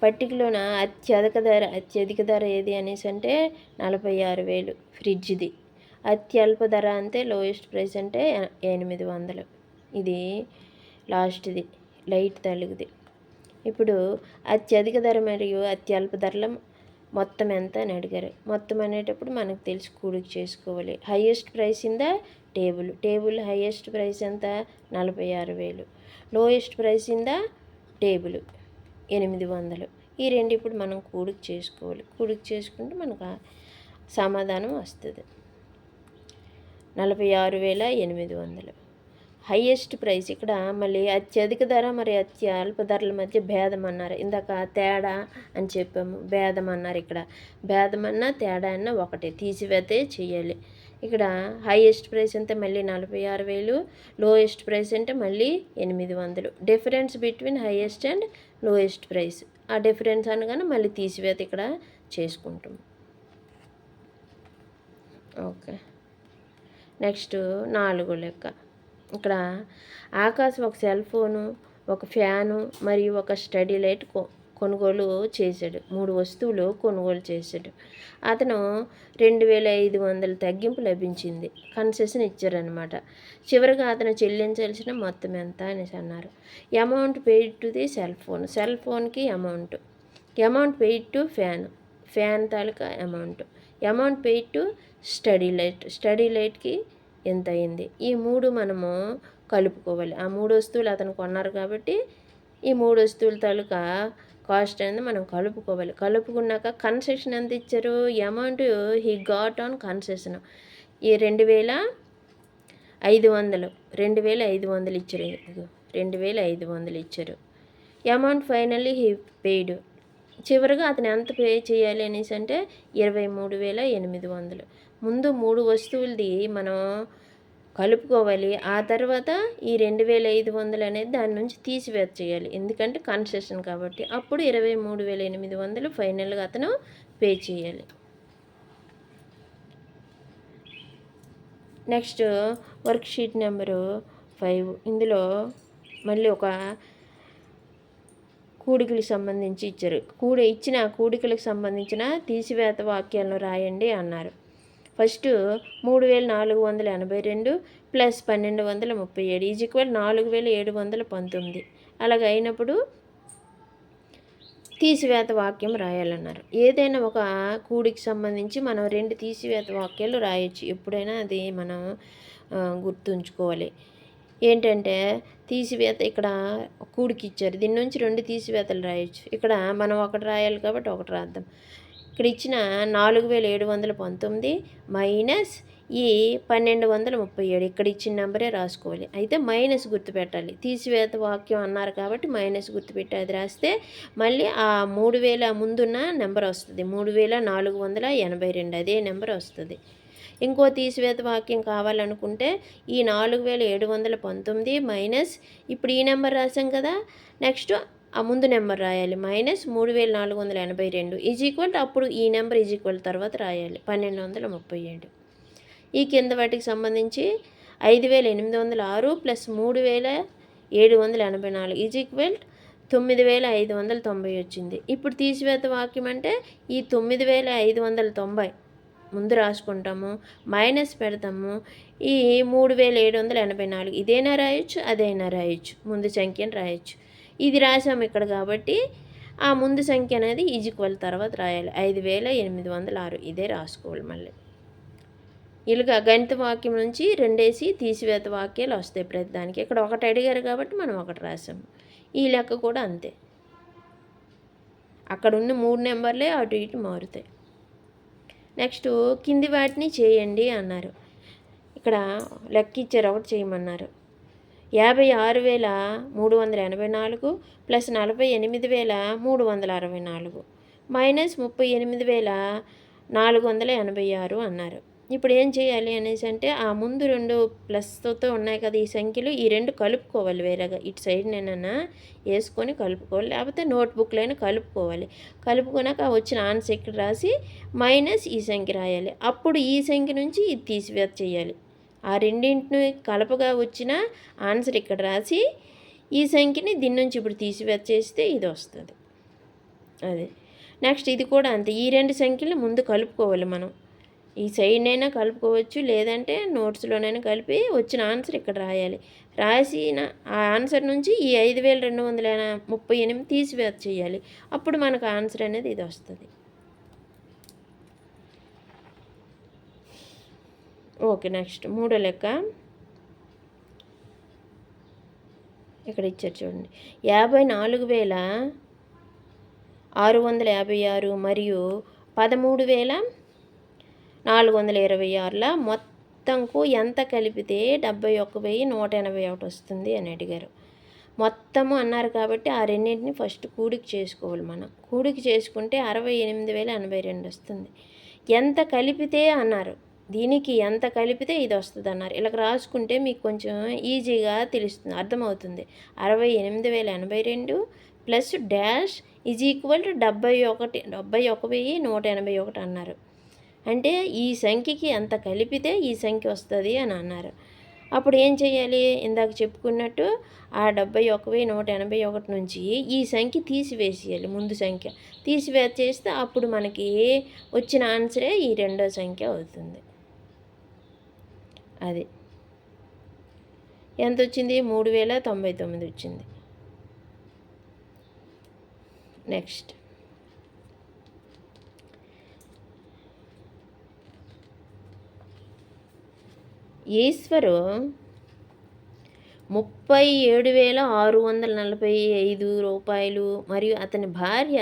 [SPEAKER 1] పట్టికలోన అత్యధిక ధర ఏది అనేసి అంటే 46,000 ఫ్రిడ్జ్ది. అత్యల్ప ధర అంటే లోయెస్ట్ ప్రైస్ అంటే 800. ఇది లాస్ట్ది లైట్ తెలుగుది. ఇప్పుడు అత్యధిక ధర మరియు అత్యల్ప ధరల మొత్తం ఎంత అని అడిగారు. మొత్తం అనేటప్పుడు మనకు తెలిసి కూడిక చేసుకోవాలి. Highest price in the table highest price ఎంత? 46,000. Lowest price in the table 800. ఈ రెండు ఇప్పుడు మనం కూడిక చేసుకోవాలి. కూడిక చేసుకుంటే మనకు సమాధానం వస్తుంది 46,800. Highest price. ఇక్కడ మళ్ళీ అత్యధిక ధర మరి అల్ప ధరల మధ్య భేదం అన్నారు. ఇందాక తేడా అని చెప్పాము, భేదం అన్నారు. ఇక్కడ భేదం అన్నా తేడా అన్నా ఒకటే, తీసివేతే చేయాలి. ఇక్కడ హైయెస్ట్ ప్రైస్ అంటే మళ్ళీ 46,000, లోయెస్ట్ ప్రైస్ అంటే మళ్ళీ 800. Difference between highest and lowest price. ఆ డిఫరెన్స్ అనగానే మళ్ళీ తీసివేత ఇక్కడ చేసుకుంటాం. ఓకే. నెక్స్ట్ 4 లెక్క. ఇక్కడ ఆకాశ్ ఒక సెల్ ఫోను, ఒక ఫ్యాను మరియు ఒక స్టడీ లైట్ కొనుగోలు చేశాడు. 3 వస్తువులు కొనుగోలు చేశాడు. అతను 2,500 తగ్గింపు లభించింది, కన్సెషన్ ఇచ్చారనమాట. చివరిగా అతను చెల్లించాల్సిన మొత్తం ఎంత అనేసి అన్నారు. Amount paid to the cell ఫోన్కి అమౌంట్ పెయిడ్ టు ఫ్యాన్ తాలూకా అమౌంట్ పెయిడ్ టు స్టడీ లైట్కి ఎంత అయింది. ఈ 3 మనము కలుపుకోవాలి. ఆ 3 వస్తువులు అతను కొన్నారు కాబట్టి ఈ 3 వస్తువుల తాలూకా కాస్ట్ అనేది మనం కలుపుకోవాలి. కలుపుకున్నాక కన్సెషన్ ఎంత ఇచ్చారు, amount he got on concession ఈ 2,500 ఇచ్చారు. 2,500 ఇచ్చారు. Amount finally he paid. చివరిగా అతను ఎంత పే చేయాలి అనేసి అంటే 23,800. ముందు 3 వస్తువులది మనం కలుపుకోవాలి. ఆ తర్వాత ఈ 2,500 అనేది దాని నుంచి తీసివేత చేయాలి, ఎందుకంటే కన్సెషన్ కాబట్టి. అప్పుడు 23,800 ఫైనల్గా అతను పే చేయాలి. Next worksheet number 5. ఇందులో మళ్ళీ ఒక కూడికలకు సంబంధించి ఇచ్చారు. ఇచ్చిన కూడికలకు సంబంధించిన తీసివేత వాక్యాలను రాయండి అన్నారు. First 3,482 plus 1,237 is equal 4,719. అలాగ అయినప్పుడు తీసివేత వాక్యం రాయాలన్నారు. ఏదైనా ఒక కూడికి సంబంధించి మనం 2 తీసివేత వాక్యాలు రాయొచ్చు. ఎప్పుడైనా అది మనం గుర్తుంచుకోవాలి. ఏంటంటే తీసివేత ఇక్కడ కూడికి ఇచ్చారు, దీని నుంచి 2 తీసివేతలు రాయొచ్చు. ఇక్కడ మనం ఒకటి రాయాలి కాబట్టి ఒకటి రాద్దాం. ఇక్కడ ఇచ్చిన 4,719 మైనస్ ఈ 1,237 ఇక్కడ ఇచ్చిన నెంబరే రాసుకోవాలి. అయితే మైనస్ గుర్తుపెట్టాలి. తీసివేత వాక్యం అన్నారు కాబట్టి మైనస్ గుర్తుపెట్టి అది రాస్తే మళ్ళీ ఆ 3,000 ముందున్న నెంబర్ వస్తుంది, 3,482 అదే నెంబర్ వస్తుంది. ఇంకో తీసివేత వాక్యం కావాలనుకుంటే ఈ 4,719 మైనస్ ఇప్పుడు ఈ నెంబర్ రాసాం కదా, నెక్స్ట్ ఆ ముందు నెంబర్ రాయాలి, మైనస్ 3,482 ఈజ్ ఈక్వల్ అప్పుడు ఈ నెంబర్ ఈజ్ ఈక్వల్ తర్వాత రాయాలి 1,237. ఈ కింద వాటికి సంబంధించి 5,806 ప్లస్ 3,784 ఈజ్ ఈక్వల్ 9,590 వచ్చింది. ఇప్పుడు తీసివేత వాక్యం అంటే ఈ 9,590 ముందు రాసుకుంటాము, మైనస్ పెడతాము, ఈ 3,784 ఇదైనా రాయొచ్చు అదైనా రాయొచ్చు, ముందు సంఖ్యను రాయొచ్చు. ఇది రాసాము ఇక్కడ కాబట్టి ఆ ముందు సంఖ్య అనేది ఈజ్ ఈక్వల్ తర్వాత రాయాలి, 5,806 ఇదే రాసుకోవాలి. మళ్ళీ ఇలాగా గణిత వాక్యం నుంచి 2 తీసివేత వాక్యాలు వస్తాయి ప్రతి దానికి. ఇక్కడ ఒకటి అడిగారు కాబట్టి మనం ఒకటి రాసాము. ఈ లెక్క కూడా అంతే, అక్కడ ఉన్న 3 నెంబర్లే అటు ఇటు మారుతాయి. నెక్స్ట్ కింది వాటిని చేయండి అన్నారు. ఇక్కడ లెక్క ఇచ్చారు, ఒకటి చేయమన్నారు. 56,384 ప్లస్ 48,364 మైనస్ 38,486 అన్నారు. ఇప్పుడు ఏం చేయాలి అనేసి అంటే ఆ ముందు 2 ప్లస్తో ఉన్నాయి కదా ఈ సంఖ్యలు, ఈ 2 కలుపుకోవాలి. వేరేగా ఇటు సైడ్ నేనన్నా వేసుకొని కలుపుకోవాలి, లేకపోతే నోట్బుక్లైనా కలుపుకోవాలి. కలుపుకున్నాక వచ్చిన ఆన్సర్ ఇక్కడ రాసి మైనస్ ఈ సంఖ్య రాయాలి. అప్పుడు ఈ సంఖ్య నుంచి ఇది తీసివేత చేయాలి. ఆ రెండింటిని కలపగా వచ్చిన ఆన్సర్ ఇక్కడ రాసి ఈ సంఖ్యని దీని నుంచి ఇప్పుడు తీసివేత చేస్తే ఇది వస్తుంది. అదే నెక్స్ట్ ఇది కూడా అంతే, ఈ 2 సంఖ్యలు ముందు కలుపుకోవాలి. మనం ఈ సైడ్నైనా కలుపుకోవచ్చు, లేదంటే నోట్స్లోనైనా కలిపి వచ్చిన ఆన్సర్ ఇక్కడ రాయాలి. రాసిన ఆ ఆన్సర్ నుంచి ఈ 5,238 తీసివేత చేయాలి. అప్పుడు మనకు ఆన్సర్ అనేది ఇది వస్తుంది. ఓకే. నెక్స్ట్ 3వ లెక్క ఇక్కడ ఇచ్చారు చూడండి. 54,656 మరియు 13,426ల మొత్తంకు ఎంత కలిపితే 71,181 వస్తుంది అని అడిగారు. మొత్తము అన్నారు కాబట్టి ఆ రెండింటిని ఫస్ట్ కూడిక చేసుకోవాలి మనం. కూడిక చేసుకుంటే 68,082 వస్తుంది. ఎంత కలిపితే అన్నారు, దీనికి ఎంత కలిపితే ఇది వస్తుంది అన్నారు. ఇలా రాసుకుంటే మీకు కొంచెం ఈజీగా తెలుస్తుంది, అర్థమవుతుంది. 68,082 plus dash is equal to 71,181 అన్నారు. అంటే ఈ సంఖ్యకి ఎంత కలిపితే ఈ సంఖ్య వస్తుంది అని అన్నారు. అప్పుడు ఏం చేయాలి? ఇందాక చెప్పుకున్నట్టు ఆ 71,181 నుంచి ఈ సంఖ్య తీసివేసేయాలి. ముందు సంఖ్య తీసివేసేస్తే అప్పుడు మనకి వచ్చిన ఆన్సరే ఈ రెండో సంఖ్య అవుతుంది. అది ఎంత వచ్చింది? 3,099 వచ్చింది. నెక్స్ట్ ఈశ్వరు 37,645 రూపాయలు మరియు అతని భార్య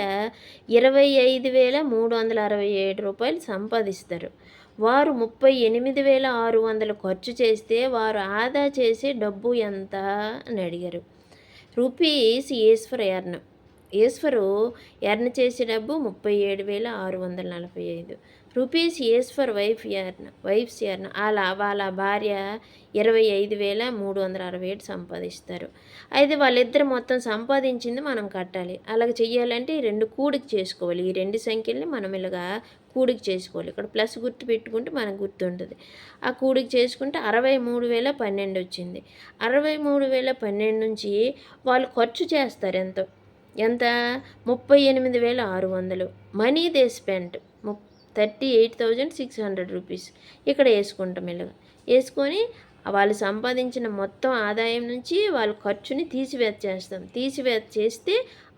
[SPEAKER 1] 25,367 రూపాయలు సంపాదిస్తారు. వారు 38,600 ఖర్చు చేస్తే వారు ఆదా చేసే డబ్బు ఎంత అని అడిగారు. రూపీస్ ఈశ్వరు ఎర్న్ చేసే డబ్బు 37,645 రూపీస్. ఈశ్వర్ వైఫ్స్ ఎర్న్ వాళ్ళ భార్య 25,367 సంపాదిస్తారు. అయితే వాళ్ళిద్దరు మొత్తం సంపాదించింది మనం కట్టాలి. అలాగ చెయ్యాలంటే ఈ రెండు కూడిక చేసుకోవాలి. ఈ రెండు సంఖ్యల్ని మనం ఇలాగా కూడిక చేసుకోవాలి. ఇక్కడ ప్లస్ గుర్తు పెట్టుకుంటే మనకు గుర్తుంటుంది. ఆ కూడిక చేసుకుంటే 63,012 వచ్చింది. 63,012 నుంచి వాళ్ళు ఖర్చు చేస్తారు ఎంత 38,600. Money they spent 38,600 rupees. ఇక్కడ వేసుకుంటాం. ఇలాగ వేసుకొని వాళ్ళు సంపాదించిన మొత్తం ఆదాయం నుంచి వాళ్ళ ఖర్చుని తీసివేచేస్తే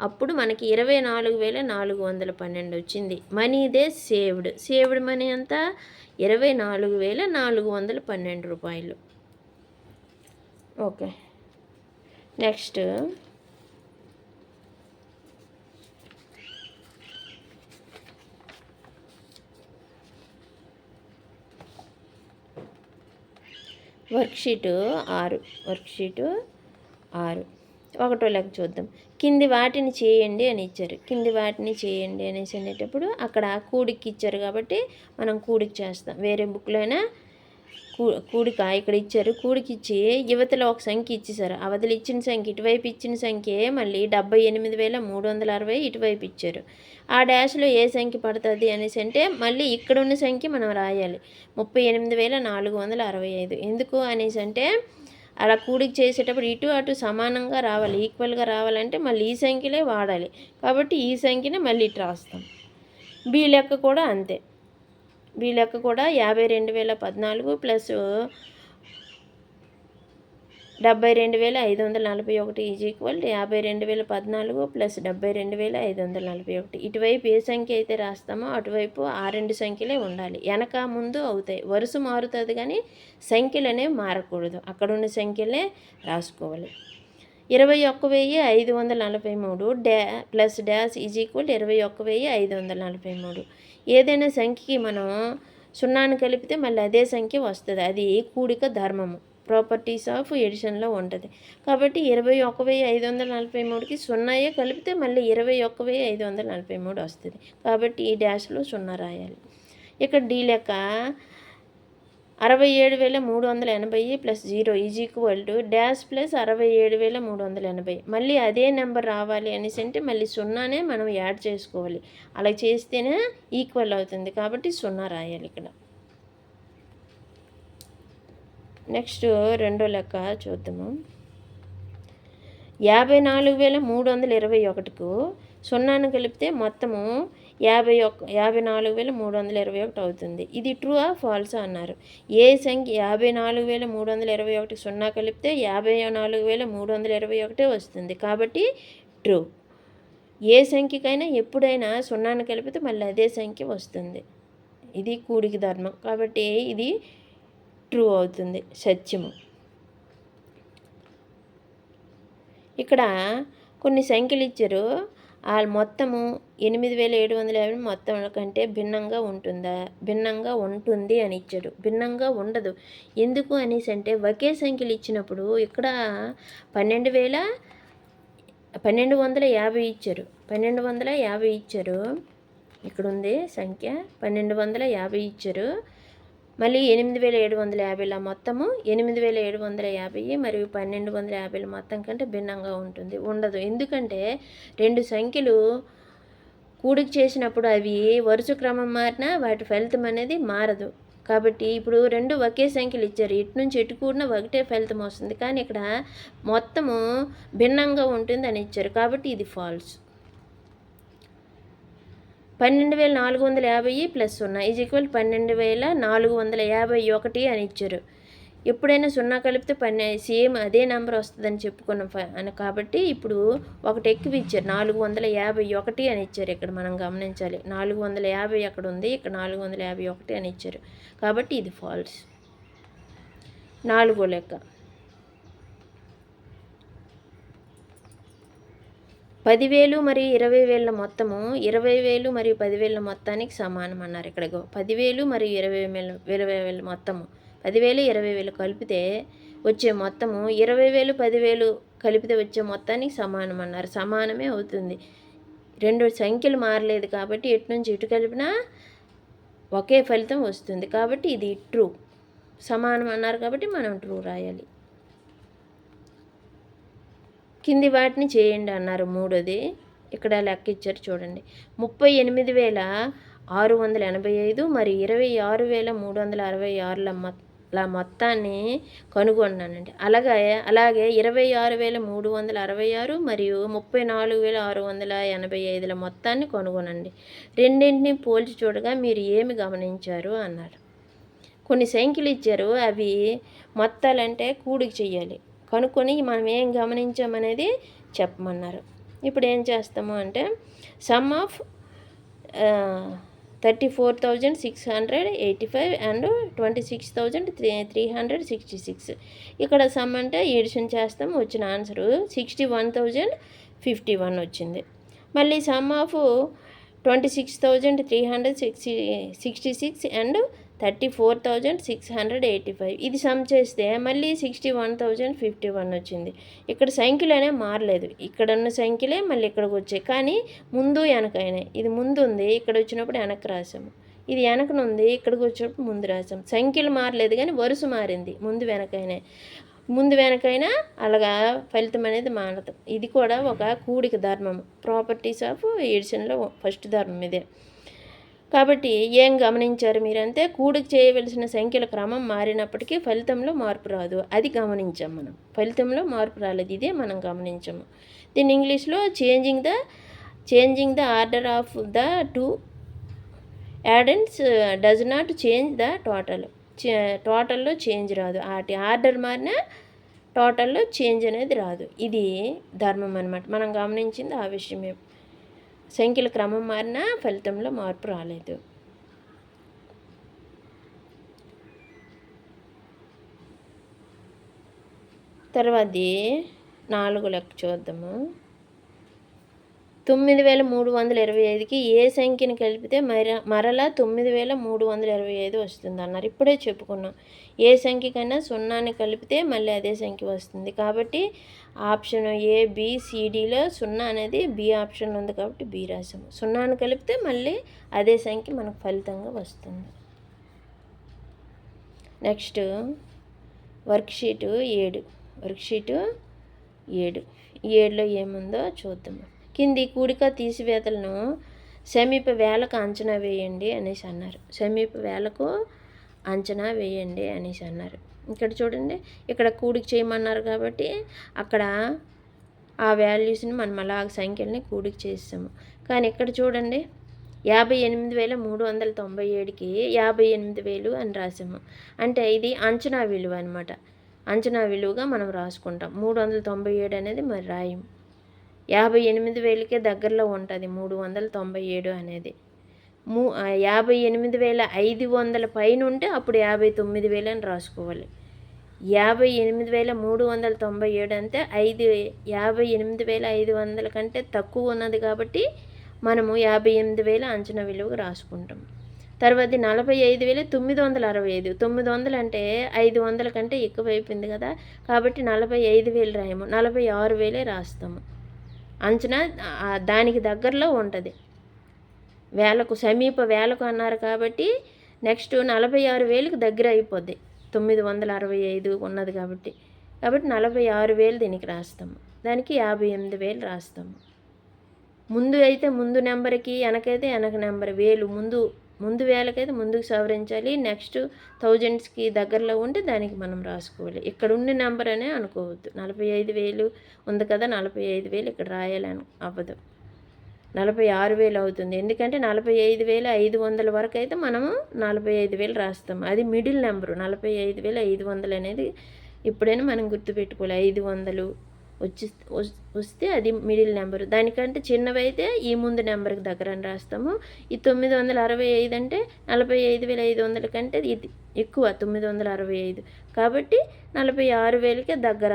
[SPEAKER 1] అప్పుడు మనకి 24,412 వచ్చింది. మనీ దే సేవ్డ్ మనీ అంతా 24,412 రూపాయలు. Okay, next worksheet 6. ఒకటో లెక్క చూద్దాం. కింది వాటిని చేయండి అని ఇచ్చారు. కింది వాటిని చేయండి అనేసి అనేటప్పుడు అక్కడ కూడికి ఇచ్చారు కాబట్టి మనం కూడిక చేస్తాం. వేరే బుక్లో అయినా కూడిక ఇక్కడ ఇచ్చారు. కూడికి ఇచ్చి యువతల ఒక సంఖ్య ఇచ్చేసారు. అవతల ఇచ్చిన సంఖ్య ఇటువైపు ఇచ్చిన సంఖ్య మళ్ళీ 78,360 ఇటువైపు ఇచ్చారు. ఆ డాష్లో ఏ సంఖ్య పడుతుంది అనేసి అంటే మళ్ళీ ఇక్కడ ఉన్న సంఖ్య మనం రాయాలి. 38,465. ఎందుకు అనేసి అంటే అలా కూడిక చేసేటప్పుడు ఇటు అటు సమానంగా రావాలి, ఈక్వల్గా రావాలంటే మళ్ళీ ఈ సంఖ్యలే వాడాలి. కాబట్టి ఈ సంఖ్యని మళ్ళీ ఇటు రాస్తాం. బి లెక్క కూడా అంతే. బి లెక్క కూడా 52,014 ప్లస్ 72,541 ఈజ్ ఈక్వల్ 52,014 ప్లస్ 72,541. ఇటువైపు ఏ సంఖ్య అయితే రాస్తామో అటువైపు ఆ రెండు సంఖ్యలే ఉండాలి. వెనక ముందు అవుతాయి. వరుస మారుతుంది కానీ సంఖ్యలు అనేవి మారకూడదు. అక్కడున్న సంఖ్యలే రాసుకోవాలి. 21,543 ప్లస్ డాష్ ఈజ్ ఈక్వల్ 21,543. ఏదైనా సంఖ్యకి మనం సున్నాను కలిపితే మళ్ళీ అదే సంఖ్య వస్తుంది. అది కూడిక ధర్మము, ప్రాపర్టీస్ ఆఫ్ ఎడిషన్లో ఉంటుంది. కాబట్టి 21,543కి సున్నాయే కలిపితే మళ్ళీ 21,543 వస్తుంది. కాబట్టి ఈ డాష్లో సున్నా రాయాలి. ఇక్కడ డి లెక్క 67,380 plus 0 is equal to dash plus 67,380. మళ్ళీ అదే నెంబర్ రావాలి అనేసి అంటే మళ్ళీ సున్నానే మనం యాడ్ చేసుకోవాలి. అలా చేస్తేనే ఈక్వల్ అవుతుంది. కాబట్టి సున్నా రాయాలి ఇక్కడ. నెక్స్ట్ రెండో లెక్క చూద్దాము. 54,321కు సున్నాను కలిపితే మొత్తము 54,321 అవుతుంది. ఇది ట్రూ ఆ ఫాల్స్ అన్నారు. ఏ సంఖ్య 54,321 సున్నా కలిపితే 54,321 వస్తుంది. కాబట్టి ట్రూ. ఏ సంఖ్యకైనా ఎప్పుడైనా సున్నాను కలిపితే మళ్ళీ అదే సంఖ్య వస్తుంది. ఇది కూడిక ధర్మం. కాబట్టి ఇది ట్రూ అవుతుంది, సత్యము. ఇక్కడ కొన్ని సంఖ్యలు ఇచ్చారు. ఆ మొత్తము 8750 మొత్తం కంటే భిన్నంగా ఉంటుందా? భిన్నంగా ఉంటుంది అని ఇచ్చాడు. భిన్నంగా ఉండదు. ఎందుకు అనేసి అంటే ఒకే సంఖ్యలు ఇచ్చినప్పుడు ఇక్కడ 1250 ఇచ్చారు. 1250 ఇచ్చారు. ఇక్కడ ఉంది సంఖ్య 1250 ఇచ్చారు. మళ్ళీ 8750 మొత్తము 8750 మరియు 1250 మొత్తం కంటే భిన్నంగా ఉంటుంది, ఉండదు. ఎందుకంటే రెండు సంఖ్యలు కూడిక చేసినప్పుడు అవి వరుస క్రమం మారినా వాటి ఫలితం అనేది మారదు. కాబట్టి ఇప్పుడు రెండు ఒకే సంఖ్యలు ఇచ్చారు, ఇటు నుంచి ఎటు కూడినా ఒకటే ఫలితం వస్తుంది. కానీ ఇక్కడ మొత్తము భిన్నంగా ఉంటుంది అని ఇచ్చారు, కాబట్టి ఇది ఫాల్స్. 12,450 ప్లస్ 0 ఈజ్ ఈక్వల్ 12,451 అని ఇచ్చారు. ఎప్పుడైనా 0 కలిపితే సేమ్ అదే నెంబర్ వస్తుందని చెప్పుకున్నాం కాబట్టి ఇప్పుడు ఒకటి ఎక్కువ ఇచ్చారు, 451 అని ఇచ్చారు. ఇక్కడ మనం గమనించాలి, 450 అక్కడ ఉంది, ఇక్కడ 451 అని ఇచ్చారు. కాబట్టి ఇది ఫాల్స్. 4వ లెక్క 10,000 మరియు 20,000 మొత్తము 20,000 మరియు 10,000 మొత్తానికి సమానం అన్నారు. ఇక్కడ 10,000 మరియు 20,000 మొత్తము 10,000 20,000 కలిపితే వచ్చే మొత్తము 20,000 10,000 కలిపితే వచ్చే మొత్తానికి సమానం అన్నారు. సమానమే అవుతుంది. రెండు సంఖ్యలు మారలేదు కాబట్టి ఎటు నుంచి ఇటు కలిపినా ఒకే ఫలితం వస్తుంది. కాబట్టి ఇది ట్రూ. సమానం అన్నారు కాబట్టి మనం ట్రూ రాయాలి. కింది వాటిని చేయండి అన్నారు. మూడోది ఇక్కడ లెక్క ఇచ్చారు చూడండి. 38,685 మరియు 26,366 మొత్తాన్ని కనుగొన్నానండి. అలాగే 26,366 మరియు 34,685 మొత్తాన్ని కనుగొనండి. రెండింటిని పోల్చి చూడగా మీరు ఏమి గమనించారు అన్నారు. కొన్ని సంఖ్యలు ఇచ్చారు, అవి మొత్తాలంటే కూడిక చెయ్యాలి. కనుక్కొని మనం ఏం గమనించామనేది చెప్పమన్నారు. ఇప్పుడు ఏం చేస్తాము అంటే సమ్ ఆఫ్ 34,685 అండ్ 26,366. ఇక్కడ సమ్ అంటే ఎడిషన్ చేస్తాం, వచ్చిన ఆన్సరు 61,051 వచ్చింది. మళ్ళీ సమ్ ఆఫ్ 26,366 అండ్ 34,685 ఇది సమ్ చేస్తే మళ్ళీ 61,051 వచ్చింది. ఇక్కడ సంఖ్యలు అనేవి మారలేదు, ఇక్కడ ఉన్న సంఖ్యలే మళ్ళీ ఇక్కడికి వచ్చాయి. కానీ ముందు వెనకైనాయి. ఇది ముందు ఉంది, ఇక్కడ వచ్చినప్పుడు వెనక్కి రాసాము. ఇది వెనకనుంది, ఇక్కడికి వచ్చినప్పుడు ముందు రాసాము. సంఖ్యలు మారలేదు కానీ వరుస మారింది, ముందు వెనకైనా అలాగా ఫలితం అనేది మారదు. ఇది కూడా ఒక కూడిక ధర్మం. ప్రాపర్టీస్ ఆఫ్ ఎడిషన్లో ఫస్ట్ ధర్మం ఇదే. కాబట్టి ఏం గమనించారు మీరంటే కూడిక చేయవలసిన సంఖ్యల క్రమం మారినప్పటికీ ఫలితంలో మార్పు రాదు, అది గమనించాం మనం. ఫలితంలో మార్పు రాలేదు, ఇదే మనం గమనించాము. దీన్ని ఇంగ్లీష్లో changing the order of the two addends does not change the total. టోటల్లో చేంజ్ రాదు, వాటి ఆర్డర్ మారినా టోటల్లో చేంజ్ అనేది రాదు. ఇది ధర్మం అన్నమాట. మనం గమనించింది ఆ విషయమే. సంఖ్యల క్రమం మారినా ఫలితంలో మార్పు రాలేదు. తర్వాతది 4వ లెక్క చూద్దాము. 9,325కి ఏ సంఖ్యని కలిపితే మరలా 9,325 వస్తుంది అన్నారు. ఇప్పుడే చెప్పుకున్నాం, ఏ సంఖ్యకైనా 0ని కలిపితే మళ్ళీ అదే సంఖ్య వస్తుంది. కాబట్టి ఆప్షన్ ABCDలో 0 అనేది బి ఆప్షన్లో ఉంది కాబట్టి బి రాసాము. 0ని కలిపితే మళ్ళీ అదే సంఖ్య మనకు ఫలితంగా వస్తుంది. నెక్స్ట్ వర్క్షీటు 7. 7లో ఏముందో చూద్దాము. కింది కూడిక తీసివేతలను సమీప వేలకు అంచనా వేయండి అనేసి అన్నారు. సమీప వేలకు అంచనా వేయండి అనేసి అన్నారు. ఇక్కడ చూడండి, ఇక్కడ కూడిక చేయమన్నారు కాబట్టి అక్కడ ఆ వాల్యూస్ని మనం అలా సంఖ్యల్ని కూడిక చేసాము. కానీ ఇక్కడ చూడండి, 58,397కి 58,000 అని రాసాము. అంటే ఇది అంచనా విలువ అనమాట. అంచనా విలువగా మనం రాసుకుంటాం. 397 అనేది మరి రాయం. 58,000కే దగ్గరలో ఉంటుంది 397 అనేది. 58,500 పైన ఉంటే అప్పుడు 59,000 అని రాసుకోవాలి. 58,397 అంటే 58,500 కంటే తక్కువ ఉన్నది కాబట్టి మనము 58,000 అంచనా విలువకు రాసుకుంటాం. తర్వాత 45,965. 900 అంటే 500 కంటే ఎక్కువైపోయింది కదా, కాబట్టి 45,000 రాయము, 46,000 రాస్తాము. అంచనా దానికి దగ్గరలో ఉంటుంది. సమీప వేలకు అన్నారు కాబట్టి నెక్స్ట్ 46,000కి దగ్గర అయిపోద్ది. 965 ఉన్నది కాబట్టి 46,000 దీనికి రాస్తాము. దానికి 58,000 రాస్తాము. ముందు అయితే ముందు నెంబర్కి, వెనకైతే వెనక నెంబర్, ముందు వేలకైతే ముందుకు సవరించాలి. నెక్స్ట్ థౌజండ్స్కి దగ్గరలో ఉంటే దానికి మనం రాసుకోవాలి. ఇక్కడ ఉన్న నెంబర్ అనే అనుకోవద్దు. 45,000 ఉంది కదా, 45,000 ఇక్కడ రాయాలని అవ్వదు, 46,000 అవుతుంది. ఎందుకంటే 45,500 వరకు అయితే మనము 45,000 రాస్తాము. అది మిడిల్ నెంబరు. 45,500 అనేది ఎప్పుడైనా మనం గుర్తుపెట్టుకోవాలి. 500 వస్తే అది మిడిల్ నెంబరు. దానికంటే చిన్నవైతే ఈ ముందు నెంబర్కి దగ్గర అని రాస్తాము. ఈ 965 అంటే 45,500 కంటే ఇది ఎక్కువ, 965 కాబట్టి 46,000కే దగ్గర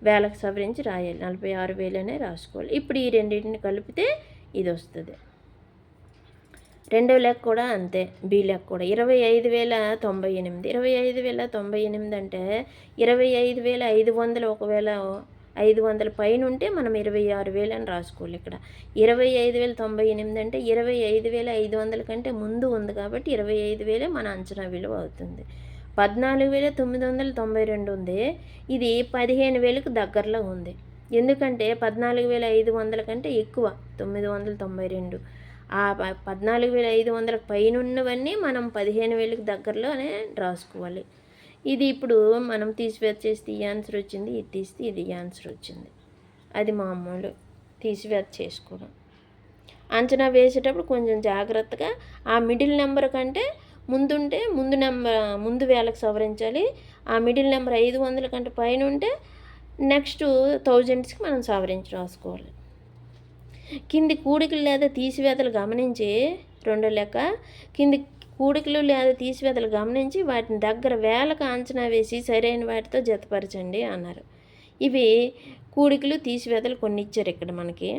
[SPEAKER 1] వేలకు సవరించి రాయాలి. 46,000 అనే రాసుకోవాలి. ఇప్పుడు ఈ రెండింటిని కలిపితే ఇది వస్తుంది. రెండవ లెక్క కూడా అంతే, బి లెక్క కూడా 25,098. 25,098 అంటే 25,500 ఒకవేళ 500 పైన ఉంటే మనం 26,000 అని రాసుకోవాలి. ఇక్కడ 25,098 అంటే 25,500 కంటే ముందు ఉంది కాబట్టి 25,000 మన అంచనా విలువ అవుతుంది. 14,992 ఉంది, ఇది 15,000కు దగ్గరలో ఉంది. ఎందుకంటే 14,500 కంటే ఎక్కువ 992. ఆ 14,500 పైన ఉన్నవన్నీ మనం 15,000కి దగ్గరలోనే రాసుకోవాలి. ఇది ఇప్పుడు మనం తీసివేసేస్తే ఈ ఆన్సర్ వచ్చింది, ఇది తీస్తే ఇది ఆన్సర్ వచ్చింది. అది మామూలు తీసివేత చేసుకోవడం. అంచనా వేసేటప్పుడు కొంచెం జాగ్రత్తగా ఆ మిడిల్ నెంబర్ కంటే ముందుంటే ముందు వేలకు సవరించాలి. ఆ మిడిల్ నెంబర్ 500 కంటే పైన ఉంటే నెక్స్ట్ థౌజండ్స్కి మనం సవరించి రాసుకోవాలి. కింది కూడికలు లేదా తీసివేతలు గమనించి, రెండో లెక్క, కింది కూడికలు లేదా తీసివేతలు గమనించి వాటిని దగ్గర వేలకు అంచనా వేసి సరైన వాటితో జతపరచండి అన్నారు. ఇవి కూడికలు తీసివేతలు కొన్ని ఇచ్చారు ఇక్కడ మనకి,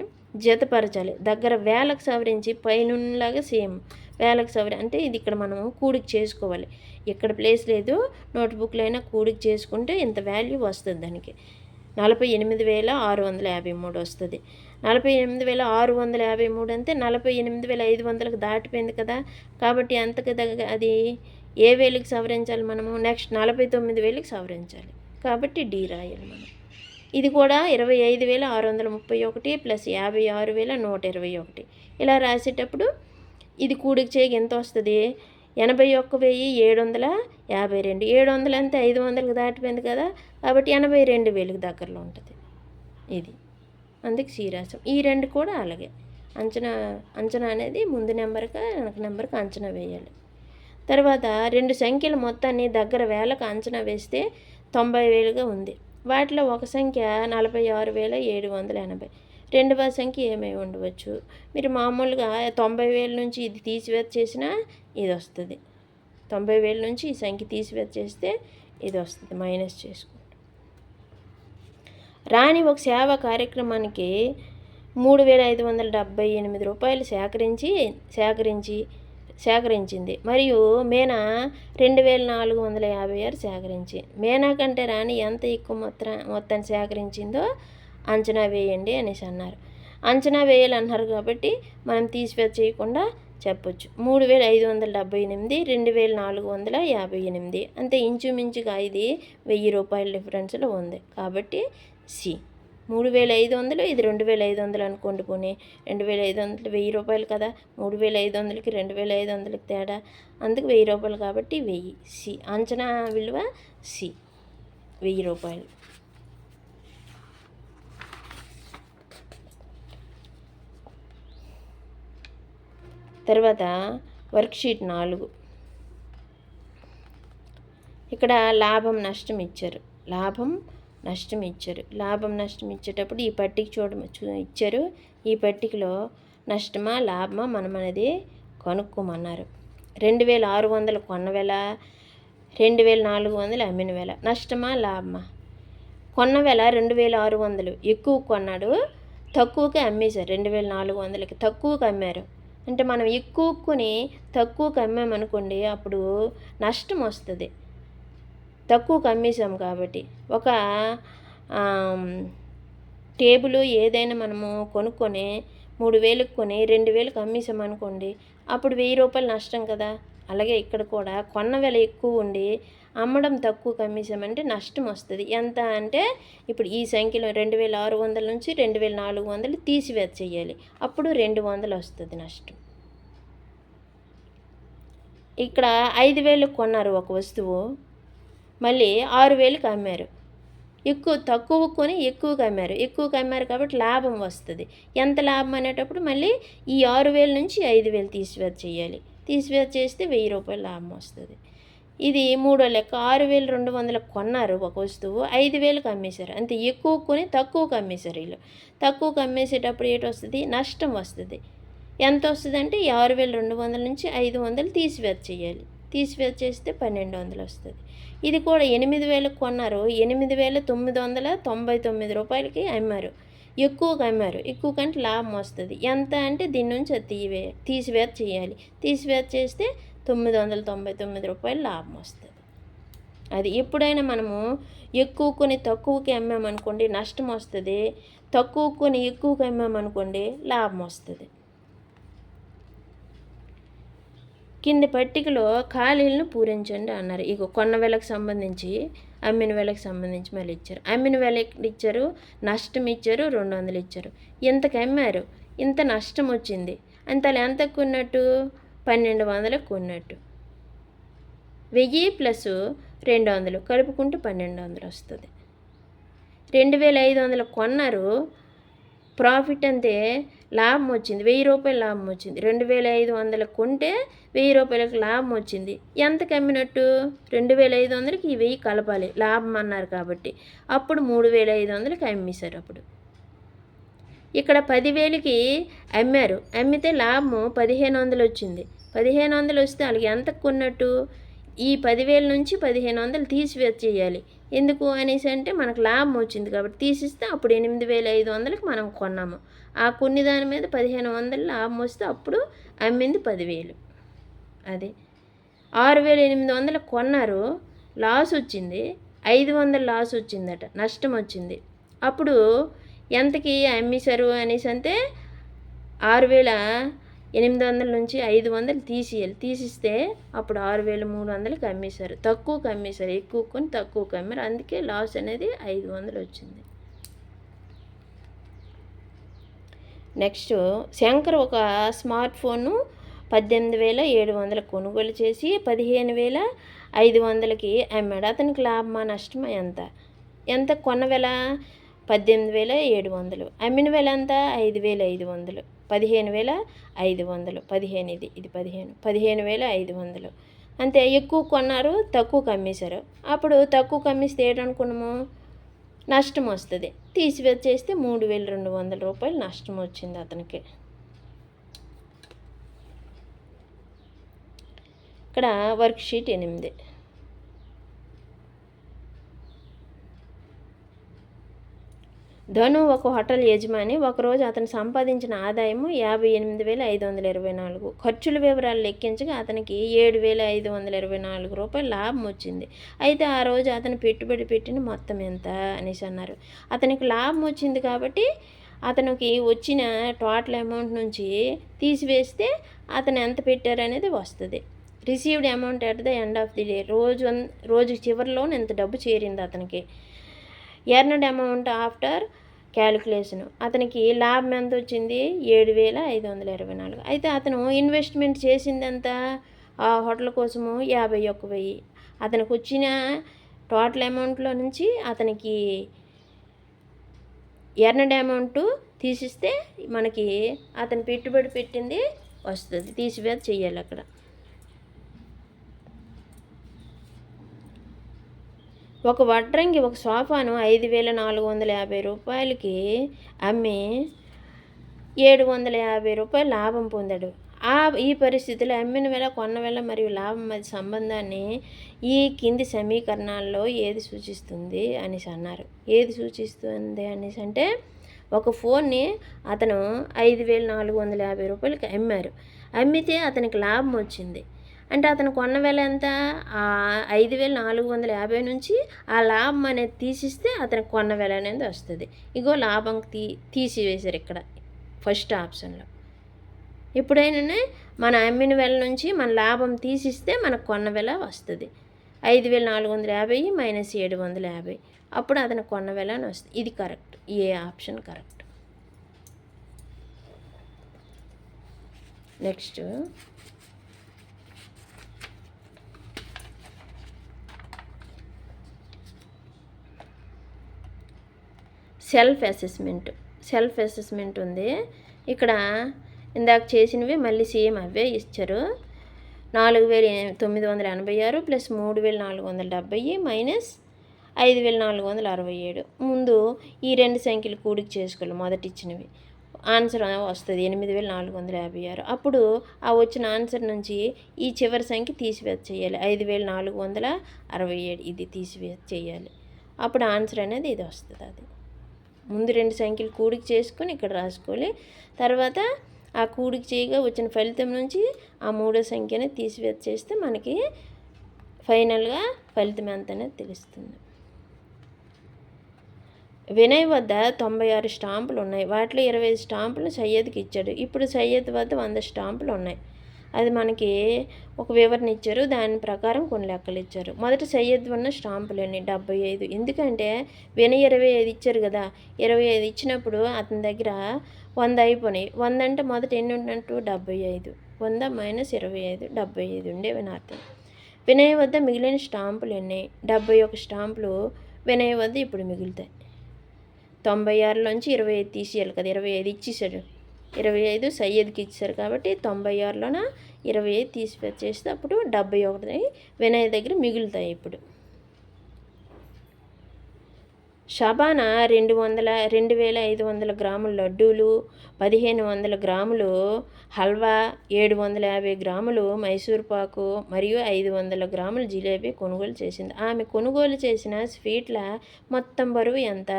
[SPEAKER 1] జతపరచాలి. దగ్గర వేలకు సవరించి పైనలాగా సేమ్ వేలకు అంటే ఇది ఇక్కడ మనం కూడిక చేసుకోవాలి. ఇక్కడ ప్లేస్ లేదు, నోట్బుక్లో అయినా కూడిక చేసుకుంటే ఇంత వాల్యూ వస్తుంది. దానికి 48,653 వస్తుంది. 48,653 అంటే 48,500కి దాటిపోయింది కదా, కాబట్టి అంతకు అది ఏ వేలుకి సవరించాలి మనము, నెక్స్ట్ 49,000కి సవరించాలి. కాబట్టి డి రాయాలి మనం. ఇది కూడా 25,631 ప్లస్ 56,121 ఇలా రాసేటప్పుడు ఇది కూడిక చేయక ఎంత వస్తుంది, 81,752. 700 అంటే 500కి దాటిపోయింది కదా, కాబట్టి 82,000కి దగ్గరలో ఉంటుంది. ఇది అందుకు సి రాసాం. ఈ రెండు కూడా అలాగే అంచనా అనేది ముందు నెంబర్కి వెనక నెంబర్కి అంచనా వేయాలి. తర్వాత రెండు సంఖ్యల మొత్తాన్ని దగ్గర వేలకు అంచనా వేస్తే 90,000గా ఉంది. వాటిలో ఒక సంఖ్య 46,780. రెండవ సంఖ్య ఏమై ఉండవచ్చు, మీరు మామూలుగా 90,000 నుంచి ఇది తీసివేత చేసినా ఇది వస్తుంది. 90,000 నుంచి ఈ సంఖ్య తీసివేత చేస్తే ఇది వస్తుంది, మైనస్ చేసుకుంటాం. రాణి ఒక సేవా కార్యక్రమానికి 3,578 రూపాయలు సేకరించింది మరియు మీనా 2,456 సేకరించి. మీనా కంటే రాణి ఎంత ఎక్కువ మొత్తాన్ని సేకరించిందో అంచనా వేయండి అనేసి అన్నారు. అంచనా వేయాలన్నారు కాబట్టి మనం తీసివేత చేయకుండా చెప్పొచ్చు. 3,578, 2,458 అంతే, ఇంచుమించుగా ఇది 1,000 రూపాయల డిఫరెన్స్లో ఉంది. కాబట్టి సి 3,500, ఇది 2,500 అనుకోండి. పోనీ 2,500 1,000 రూపాయలు కదా, 3,500కి 2,500కి తేడా, అందుకు 1,000 రూపాయలు కాబట్టి 1,000. సి అంచనా విలువ సి 1,000 రూపాయలు. తర్వాత వర్క్షీట్ 4. ఇక్కడ లాభం నష్టం ఇచ్చారు. లాభం నష్టం ఇచ్చేటప్పుడు ఈ పట్టిక ఇచ్చారు. ఈ పట్టికలో నష్టమా లాభమా మనం అనేది కనుక్కోమన్నారు. 2,600 కొన్న వెల, 2400 అమ్మిన వెల. నష్టమా లాభమా? కొన్న వెల 2600, ఎక్కువ కొన్నాడు, తక్కువకి అమ్మేశారు. 2400కి తక్కువకి అమ్మారు అంటే మనం ఎక్కువ కొని తక్కువకి అమ్మామనుకోండి, అప్పుడు నష్టం వస్తుంది. తక్కువకి అమ్మేసాం కాబట్టి. ఒక టేబుల్ ఏదైనా మనము కొనుక్కొని 3000కి కొని 2000కి అమ్మేసామనుకోండి, అప్పుడు 1000 రూపాయలు నష్టం కదా. అలాగే ఇక్కడ కూడా కొన్న వెల ఎక్కువ ఉండి అమ్మడం తక్కువకి అమ్మేసామంటే నష్టం వస్తుంది. ఎంత అంటే ఇప్పుడు ఈ సంఖ్యలో 2600 నుంచి 2400 తీసివేత చేయాలి. అప్పుడు 200 వస్తుంది నష్టం. ఇక్కడ 5000కి కొన్నారు ఒక వస్తువు, మళ్ళీ 6000కి అమ్మారు. తక్కువ కొని ఎక్కువగా అమ్మారు. ఎక్కువగా అమ్మారు కాబట్టి లాభం వస్తుంది. ఎంత లాభం అనేటప్పుడు మళ్ళీ ఈ 6000 నుంచి 5000 తీసివేత చేయాలి. తీసివేత చేస్తే 1000 రూపాయలు లాభం వస్తుంది. ఇది మూడో లెక్క. 6200 కొన్నారు ఒక వస్తువు, 5000కి అమ్మేశారు. అంతే, ఎక్కువ కొని తక్కువకి అమ్మేశారు వీళ్ళు. తక్కువకి అమ్మేసేటప్పుడు ఏంటి వస్తుంది? నష్టం వస్తుంది. ఎంత వస్తుంది అంటే 6200 నుంచి 500 తీసివేత చేయాలి. తీసివేత చేస్తే 1200 వస్తుంది. ఇది కూడా 8000కి కొన్నారు, 8999 రూపాయలకి అమ్మారు. ఎక్కువగా అమ్మారు. ఎక్కువ కంటే లాభం వస్తుంది. ఎంత అంటే దీని నుంచి అది తీసివేత చేయాలి. తీసివేత చేస్తే 999 రూపాయలు లాభం వస్తుంది. అది ఎప్పుడైనా మనము ఎక్కువ కొని తక్కువకి అమ్మామనుకోండి నష్టం వస్తుంది. తక్కువ కొని ఎక్కువకి అమ్మామనుకోండి లాభం వస్తుంది. కింది పట్టికలో ఖాళీలను పూరించండి అన్నారు. ఇక కొన్న వెలకు సంబంధించి, అమ్మిన వెలకు సంబంధించి మళ్ళీ ఇచ్చారు. అమ్మిన వెలకు ఇచ్చారు, నష్టం ఇచ్చారు, 200 ఇచ్చారు. ఇంతకు అమ్మారు, ఇంత నష్టం వచ్చింది. అంతలో ఎంత కొన్నట్టు? 1200 కొన్నట్టు. 1000 ప్లస్ 200 కలుపుకుంటే 1200 వస్తుంది. 2500 కొన్నారు, ప్రాఫిట్ అంతే, లాభం వచ్చింది, 1000 రూపాయలు లాభం వచ్చింది. 2500 కొంటే 1000 రూపాయలకు లాభం వచ్చింది. ఎంతకు అమ్మినట్టు? 2500కి ఈ 1000 కలపాలి, లాభం అన్నారు కాబట్టి. అప్పుడు 3500కి అమ్మేశారు. అప్పుడు ఇక్కడ 10,000కి అమ్మారు. అమ్మితే లాభము 1500 వచ్చింది. 1500 వస్తే వాళ్ళకి ఎంతకు కొన్నట్టు? ఈ 10,000 నుంచి 1500 తీసివేత చేయాలి. ఎందుకు అనేసి అంటే మనకు లాభం వచ్చింది కాబట్టి తీసిస్తే అప్పుడు 8500కి మనం కొన్నాము. ఆ కొన్ని దాని మీద 1500 లాభం వస్తే అప్పుడు అమ్మింది 10,000. అది 6800 కొన్నారు, లాస్ వచ్చింది, 500 లాస్ వచ్చిందట, నష్టం వచ్చింది. అప్పుడు ఎంతకి అమ్మేశారు అనేసి అంటే 6800 నుంచి 500 తీసేయాలి. తీసిస్తే అప్పుడు 6300కి అమ్మేశారు. తక్కువకి అమ్మేశారు, ఎక్కువ కొని తక్కువకి అమ్మారు. అందుకే లాస్ అనేది 500 వచ్చింది. నెక్స్ట్, శంకర్ ఒక స్మార్ట్ ఫోను 18,700 కొనుగోలు చేసి 15,500కి అమ్మాడు. అతనికి లాభమా నష్టమా? ఎంత కొన్న వెల? 18,700. అమ్మిన వెల ఎంత? 5,500. 15,500. 15 ఇది 15,500. అంతే, ఎక్కువ కొన్నారు, తక్కువకి అమ్మేశారు. అప్పుడు తక్కువకి అమ్మేస్తే ఏంటనుకున్నాము? నష్టం వస్తుంది. తీసివేత చేస్తే 3,200 రూపాయలు నష్టం వచ్చింది అతనికి. ఇక్కడ వర్క్షీట్ 8. ధను ఒక హోటల్ యజమాని. ఒకరోజు అతను సంపాదించిన ఆదాయము 58,524. ఖర్చుల వివరాలు లెక్కించగా అతనికి 7,524 రూపాయలు లాభం వచ్చింది. అయితే ఆ రోజు అతను పెట్టుబడి పెట్టిన మొత్తం ఎంత అనేసి అన్నారు. అతనికి లాభం వచ్చింది కాబట్టి అతనికి వచ్చిన టోటల్ అమౌంట్ నుంచి తీసివేస్తే అతను ఎంత పెట్టారు అనేది వస్తుంది. Received amount at the end of the day. రోజు చివరిలో ఎంత డబ్బు చేరింది అతనికి. Earned amount after calculation. అతనికి లాభం ఎంత వచ్చింది? 7,524. అయితే అతను ఇన్వెస్ట్మెంట్ చేసింది ఎంత ఆ హోటల్ కోసము? 51,000. అతనికి వచ్చిన టోటల్ అమౌంట్లో నుంచి అతనికి ఎర్నడ్ అమౌంట్ తీసిస్తే మనకి అతను పెట్టుబడి పెట్టింది వస్తుంది. తీసివేత చెయ్యాలి అక్కడ. ఒక వడ్రంగి ఒక సోఫాను 5,450 రూపాయలకి అమ్మి 750 రూపాయలు లాభం పొందాడు. ఈ పరిస్థితిలో అమ్మిన వేళ, కొన్న వేళ మరియు లాభం మధ్య సంబంధాన్ని ఈ కింది సమీకరణాల్లో ఏది సూచిస్తుంది అనేసి అన్నారు. ఏది సూచిస్తుంది అనేసి అంటే, ఒక ఫోన్ని అతను 5,450 రూపాయలకి అమ్మారు. అమ్మితే అతనికి లాభం వచ్చింది. అంటే అతను కొన్న వేళ ఎంత? 5,450 నుంచి ఆ లాభం అనేది తీసిస్తే అతనికి కొన్న వేళ అనేది వస్తుంది. ఇగో లాభం తీసివేశారు ఇక్కడ ఫస్ట్ ఆప్షన్లో. ఎప్పుడైనా మన అమ్మిన వేళ నుంచి మన లాభం తీసిస్తే మనకు కొన్న వేళ వస్తుంది. 5,450 మైనస్ 750, అప్పుడు అతను కొన్న వేళ అని వస్తుంది. ఇది correct. A option correct. Next self assessment ఉంది. ఇక్కడ ఇందాక చేసినవి మళ్ళీ సేమ్ అవే ఇచ్చారు. 4,986 ప్లస్ 3,470 మైనస్ 5,467. ముందు ఈ రెండు సంఖ్యలు కూడికి చేసుకోవాలి. మొదటి ఇచ్చినవి ఆన్సర్ వస్తుంది 8,456. అప్పుడు ఆ వచ్చిన ఆన్సర్ నుంచి ఈ చివరి సంఖ్య తీసివేత చేయాలి. 5,467 ఇది తీసివేత చేయాలి. అప్పుడు ఆన్సర్ అనేది ఇది వస్తుంది. అది ముందు రెండు సంఖ్యలు కూడికి చేసుకొని ఇక్కడ రాసుకోవాలి. తర్వాత ఆ కూడికి చేయగా వచ్చిన ఫలితం నుంచి ఆ మూడో సంఖ్యని తీసివేత చేస్తే మనకి ఫైనల్గా ఫలితం ఎంత అనేది తెలుస్తుంది. వినయ్ వద్ద 96 స్టాంపులు ఉన్నాయి. వాటిలో 25 స్టాంపులు సయ్యద్కి ఇచ్చాడు. ఇప్పుడు సయ్యద్ వద్ద 100 స్టాంపులు ఉన్నాయి. అది మనకి ఒక వివరణ ఇచ్చారు. దాని ప్రకారం కొన్ని లెక్కలు ఇచ్చారు. మొదట సయ్యద్ ఉన్న స్టాంపులు ఎన్ని? 75. ఎందుకంటే వినయ్ 25 ఇచ్చారు కదా. 25 ఇచ్చినప్పుడు అతని దగ్గర 100 అయిపోయినాయి. 100 అంటే మొదట ఎన్ని ఉన్నట్టు? 75. 100 మైనస్ 25, 75 ఉండేవని అర్థం. వినయ్ వద్ద మిగిలిన స్టాంపులు ఎన్ని? 71 స్టాంపులు వినయ్ వద్ద ఇప్పుడు మిగులుతాయి. 96లోంచి 25 తీసేయాలి కదా. 25 ఇచ్చేసాడు. 25 సయ్యద్కి ఇచ్చారు కాబట్టి 96లోన 25 తీసివేత చేస్తే అప్పుడు 71 వినయ్ దగ్గర మిగులుతాయి. ఇప్పుడు షబానా 2,500 గ్రాముల లడ్డూలు, 1,500 గ్రాములు హల్వా, 750 గ్రాములు మైసూర్పాకు మరియు 500 గ్రాముల జిలేబీ కొనుగోలు చేసింది. ఆమె కొనుగోలు చేసిన స్వీట్ల మొత్తం బరువు ఎంత?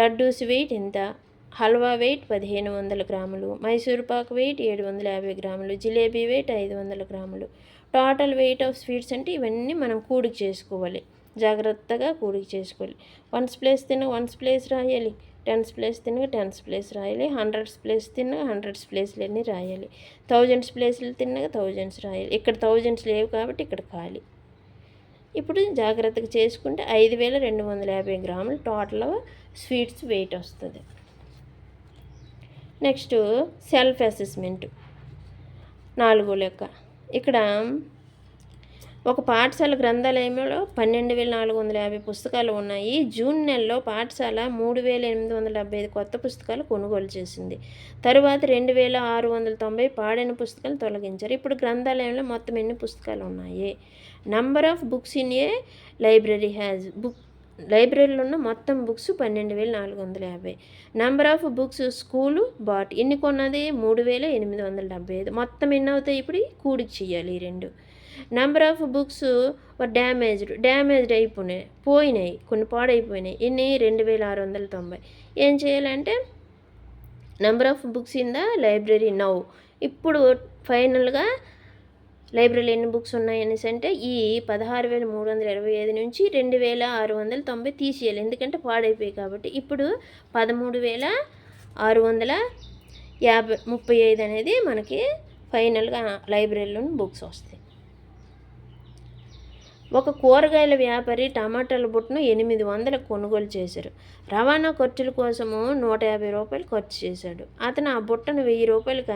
[SPEAKER 1] లడ్డూస్ వెయిట్ ఎంత? హల్వా వెయిట్ 1,500 గ్రాములు, మైసూర్పాకు వెయిట్ 750 గ్రాములు, జిలేబీ వెయిట్ 500 గ్రాములు. టోటల్ వెయిట్ ఆఫ్ స్వీట్స్ అంటే ఇవన్నీ మనం కూడికి చేసుకోవాలి. జాగ్రత్తగా కూడికి చేసుకోవాలి. 1s ప్లేస్ తినగా 1s ప్లేస్ రాయాలి, 10s ప్లేస్ తినగా 10s ప్లేస్ రాయాలి, 100s ప్లేస్ తినగా 100s ప్లేస్లన్నీ రాయాలి, 1000s ప్లేస్లు తినగా 1000s రాయాలి. ఇక్కడ 1000s లేవు కాబట్టి ఇక్కడ ఖాళీ. ఇప్పుడు జాగ్రత్తగా చేసుకుంటే 5,250 గ్రాములు టోటల్ స్వీట్స్ వెయిట్ వస్తుంది. నెక్స్ట్ సెల్ఫ్ అసెస్మెంట్ 4వ లెక్క. ఇక్కడ ఒక పాఠశాల గ్రంథాలయంలో 12,450 పుస్తకాలు ఉన్నాయి. జూన్ నెలలో పాఠశాల 3,875 కొత్త పుస్తకాలు కొనుగోలు చేసింది. తరువాత 2,690 పాడైన పుస్తకాలు తొలగించారు. ఇప్పుడు గ్రంథాలయంలో మొత్తం ఎన్ని పుస్తకాలు ఉన్నాయి? Number of books in a library has. లైబ్రరీలో ఉన్న మొత్తం books 12,450. Number of books school bought ఎన్ని కొన్నది? 3,875. మొత్తం ఎన్ని అవుతాయి? ఇప్పుడు కూడికి చేయాలి ఈ రెండు. నెంబర్ ఆఫ్ బుక్స్ డ్యామేజ్డ్ పోయినాయి, కొన్ని పాడైపోయినాయి. ఎన్ని? 2,690. ఏం చేయాలంటే number of books in the library now. ఇప్పుడు ఫైనల్గా లైబ్రరీలో ఎన్ని బుక్స్ ఉన్నాయి అనేసి అంటే ఈ 16,325 నుంచి 2,690 తీసేయాలి. ఎందుకంటే పాడైపోయాయి కాబట్టి. ఇప్పుడు 13,635 అనేది మనకి ఫైనల్గా లైబ్రరీలోని బుక్స్ వస్తాయి. ఒక కూరగాయల వ్యాపారి టమాటాల బుట్టను 800 కొనుగోలు చేశారు. రవాణా ఖర్చుల కోసము 150 రూపాయలు ఖర్చు చేశాడు. అతను ఆ బుట్టను 1000 రూపాయలకి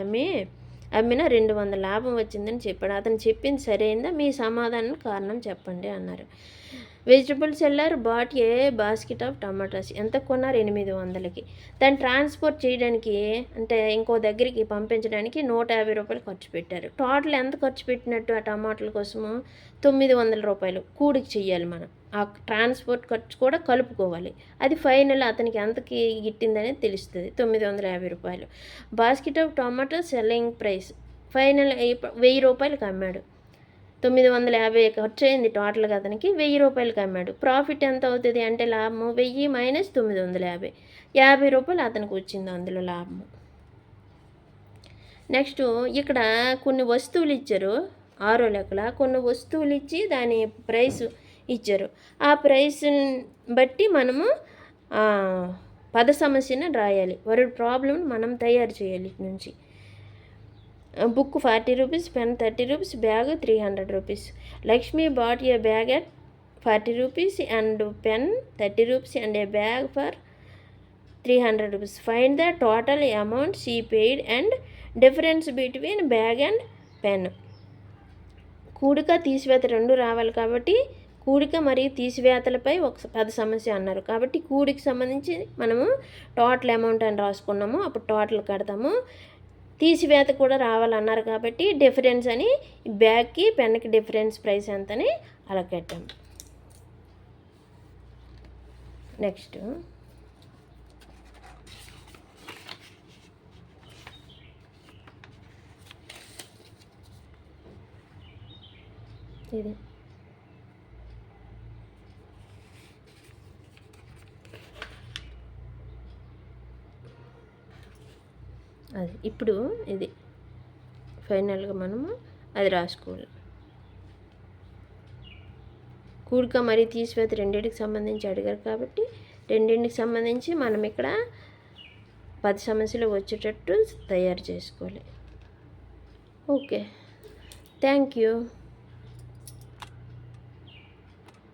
[SPEAKER 1] అమ్మినా 200 లాభం వచ్చిందని చెప్పాడు. అతను చెప్పింది సరైందా? మీ సమాధానం కారణం చెప్పండి అన్నారు. Vegetable seller bought a basket of tomatoes. ఎంత కొన్నారు? 800కి. దాన్ని ట్రాన్స్పోర్ట్ చేయడానికి అంటే ఇంకో దగ్గరికి పంపించడానికి 150 రూపాయలు ఖర్చు పెట్టారు. టోటల్ ఎంత ఖర్చు పెట్టినట్టు ఆ టమాటాల కోసము? 900 రూపాయలు కూడికి చెయ్యాలి మనం. ఆ ట్రాన్స్పోర్ట్ ఖర్చు కూడా కలుపుకోవాలి. అది ఫైనల్ అతనికి ఎంతకి గిట్టిందనేది తెలుస్తుంది. 950 రూపాయలు. Basket of tomato selling price final 1000 రూపాయలకి అమ్మాడు. 950 ఖర్చు అయింది టోటల్గా అతనికి. 1000 రూపాయలకి అమ్మాడు. ప్రాఫిట్ ఎంత అవుతుంది అంటే లాభము 1000 మైనస్ 950, 50 రూపాయలు అతనికి వచ్చింది అందులో లాభము. నెక్స్ట్ ఇక్కడ కొన్ని వస్తువులు ఇచ్చారు, 6 లెక్కల కొన్ని వస్తువులు ఇచ్చి దాని ప్రైస్ ఇచ్చారు. ఆ ప్రైస్ని బట్టి మనము పద సమస్యను రాయాలి. వర్డ్ ప్రాబ్లం మనం తయారు చేయాలి. ఇటు నుంచి book 40 rupees, pen 30 rupees, bag 300 rupees. Lakshmi bought a bag at 40 rupees and pen 30 rupees and A bag for 300 rupees. Find the total amount she paid and difference between bag and pen. కూడిక తీసివేత రెండు రావాలి కాబట్టి కూడిక మరియు తీసివేతలపై ఒక పద సమస్య అన్నారు కాబట్టి కూడికి సంబంధించి మనము టోటల్ అమౌంట్ అని రాసుకున్నాము. అప్పుడు టోటల్ కడతాము. తీసివేత కూడా రావాలన్నారు కాబట్టి డిఫరెన్స్ అని బ్యాగ్కి పెన్కి డిఫరెన్స్ ప్రైస్ ఎంతని అలా కట్టాము. నెక్స్ట్ ఇది అది ఇప్పుడు ఇది ఫైనల్గా మనము అది రాసుకోవాలి. కూడిక మరియు తీసివేత రెండింటికి సంబంధించి అడిగారు కాబట్టి రెండింటికి సంబంధించి మనం ఇక్కడ 10 సమస్యలు వచ్చేటట్టు తయారు చేసుకోవాలి. Okay, thank you.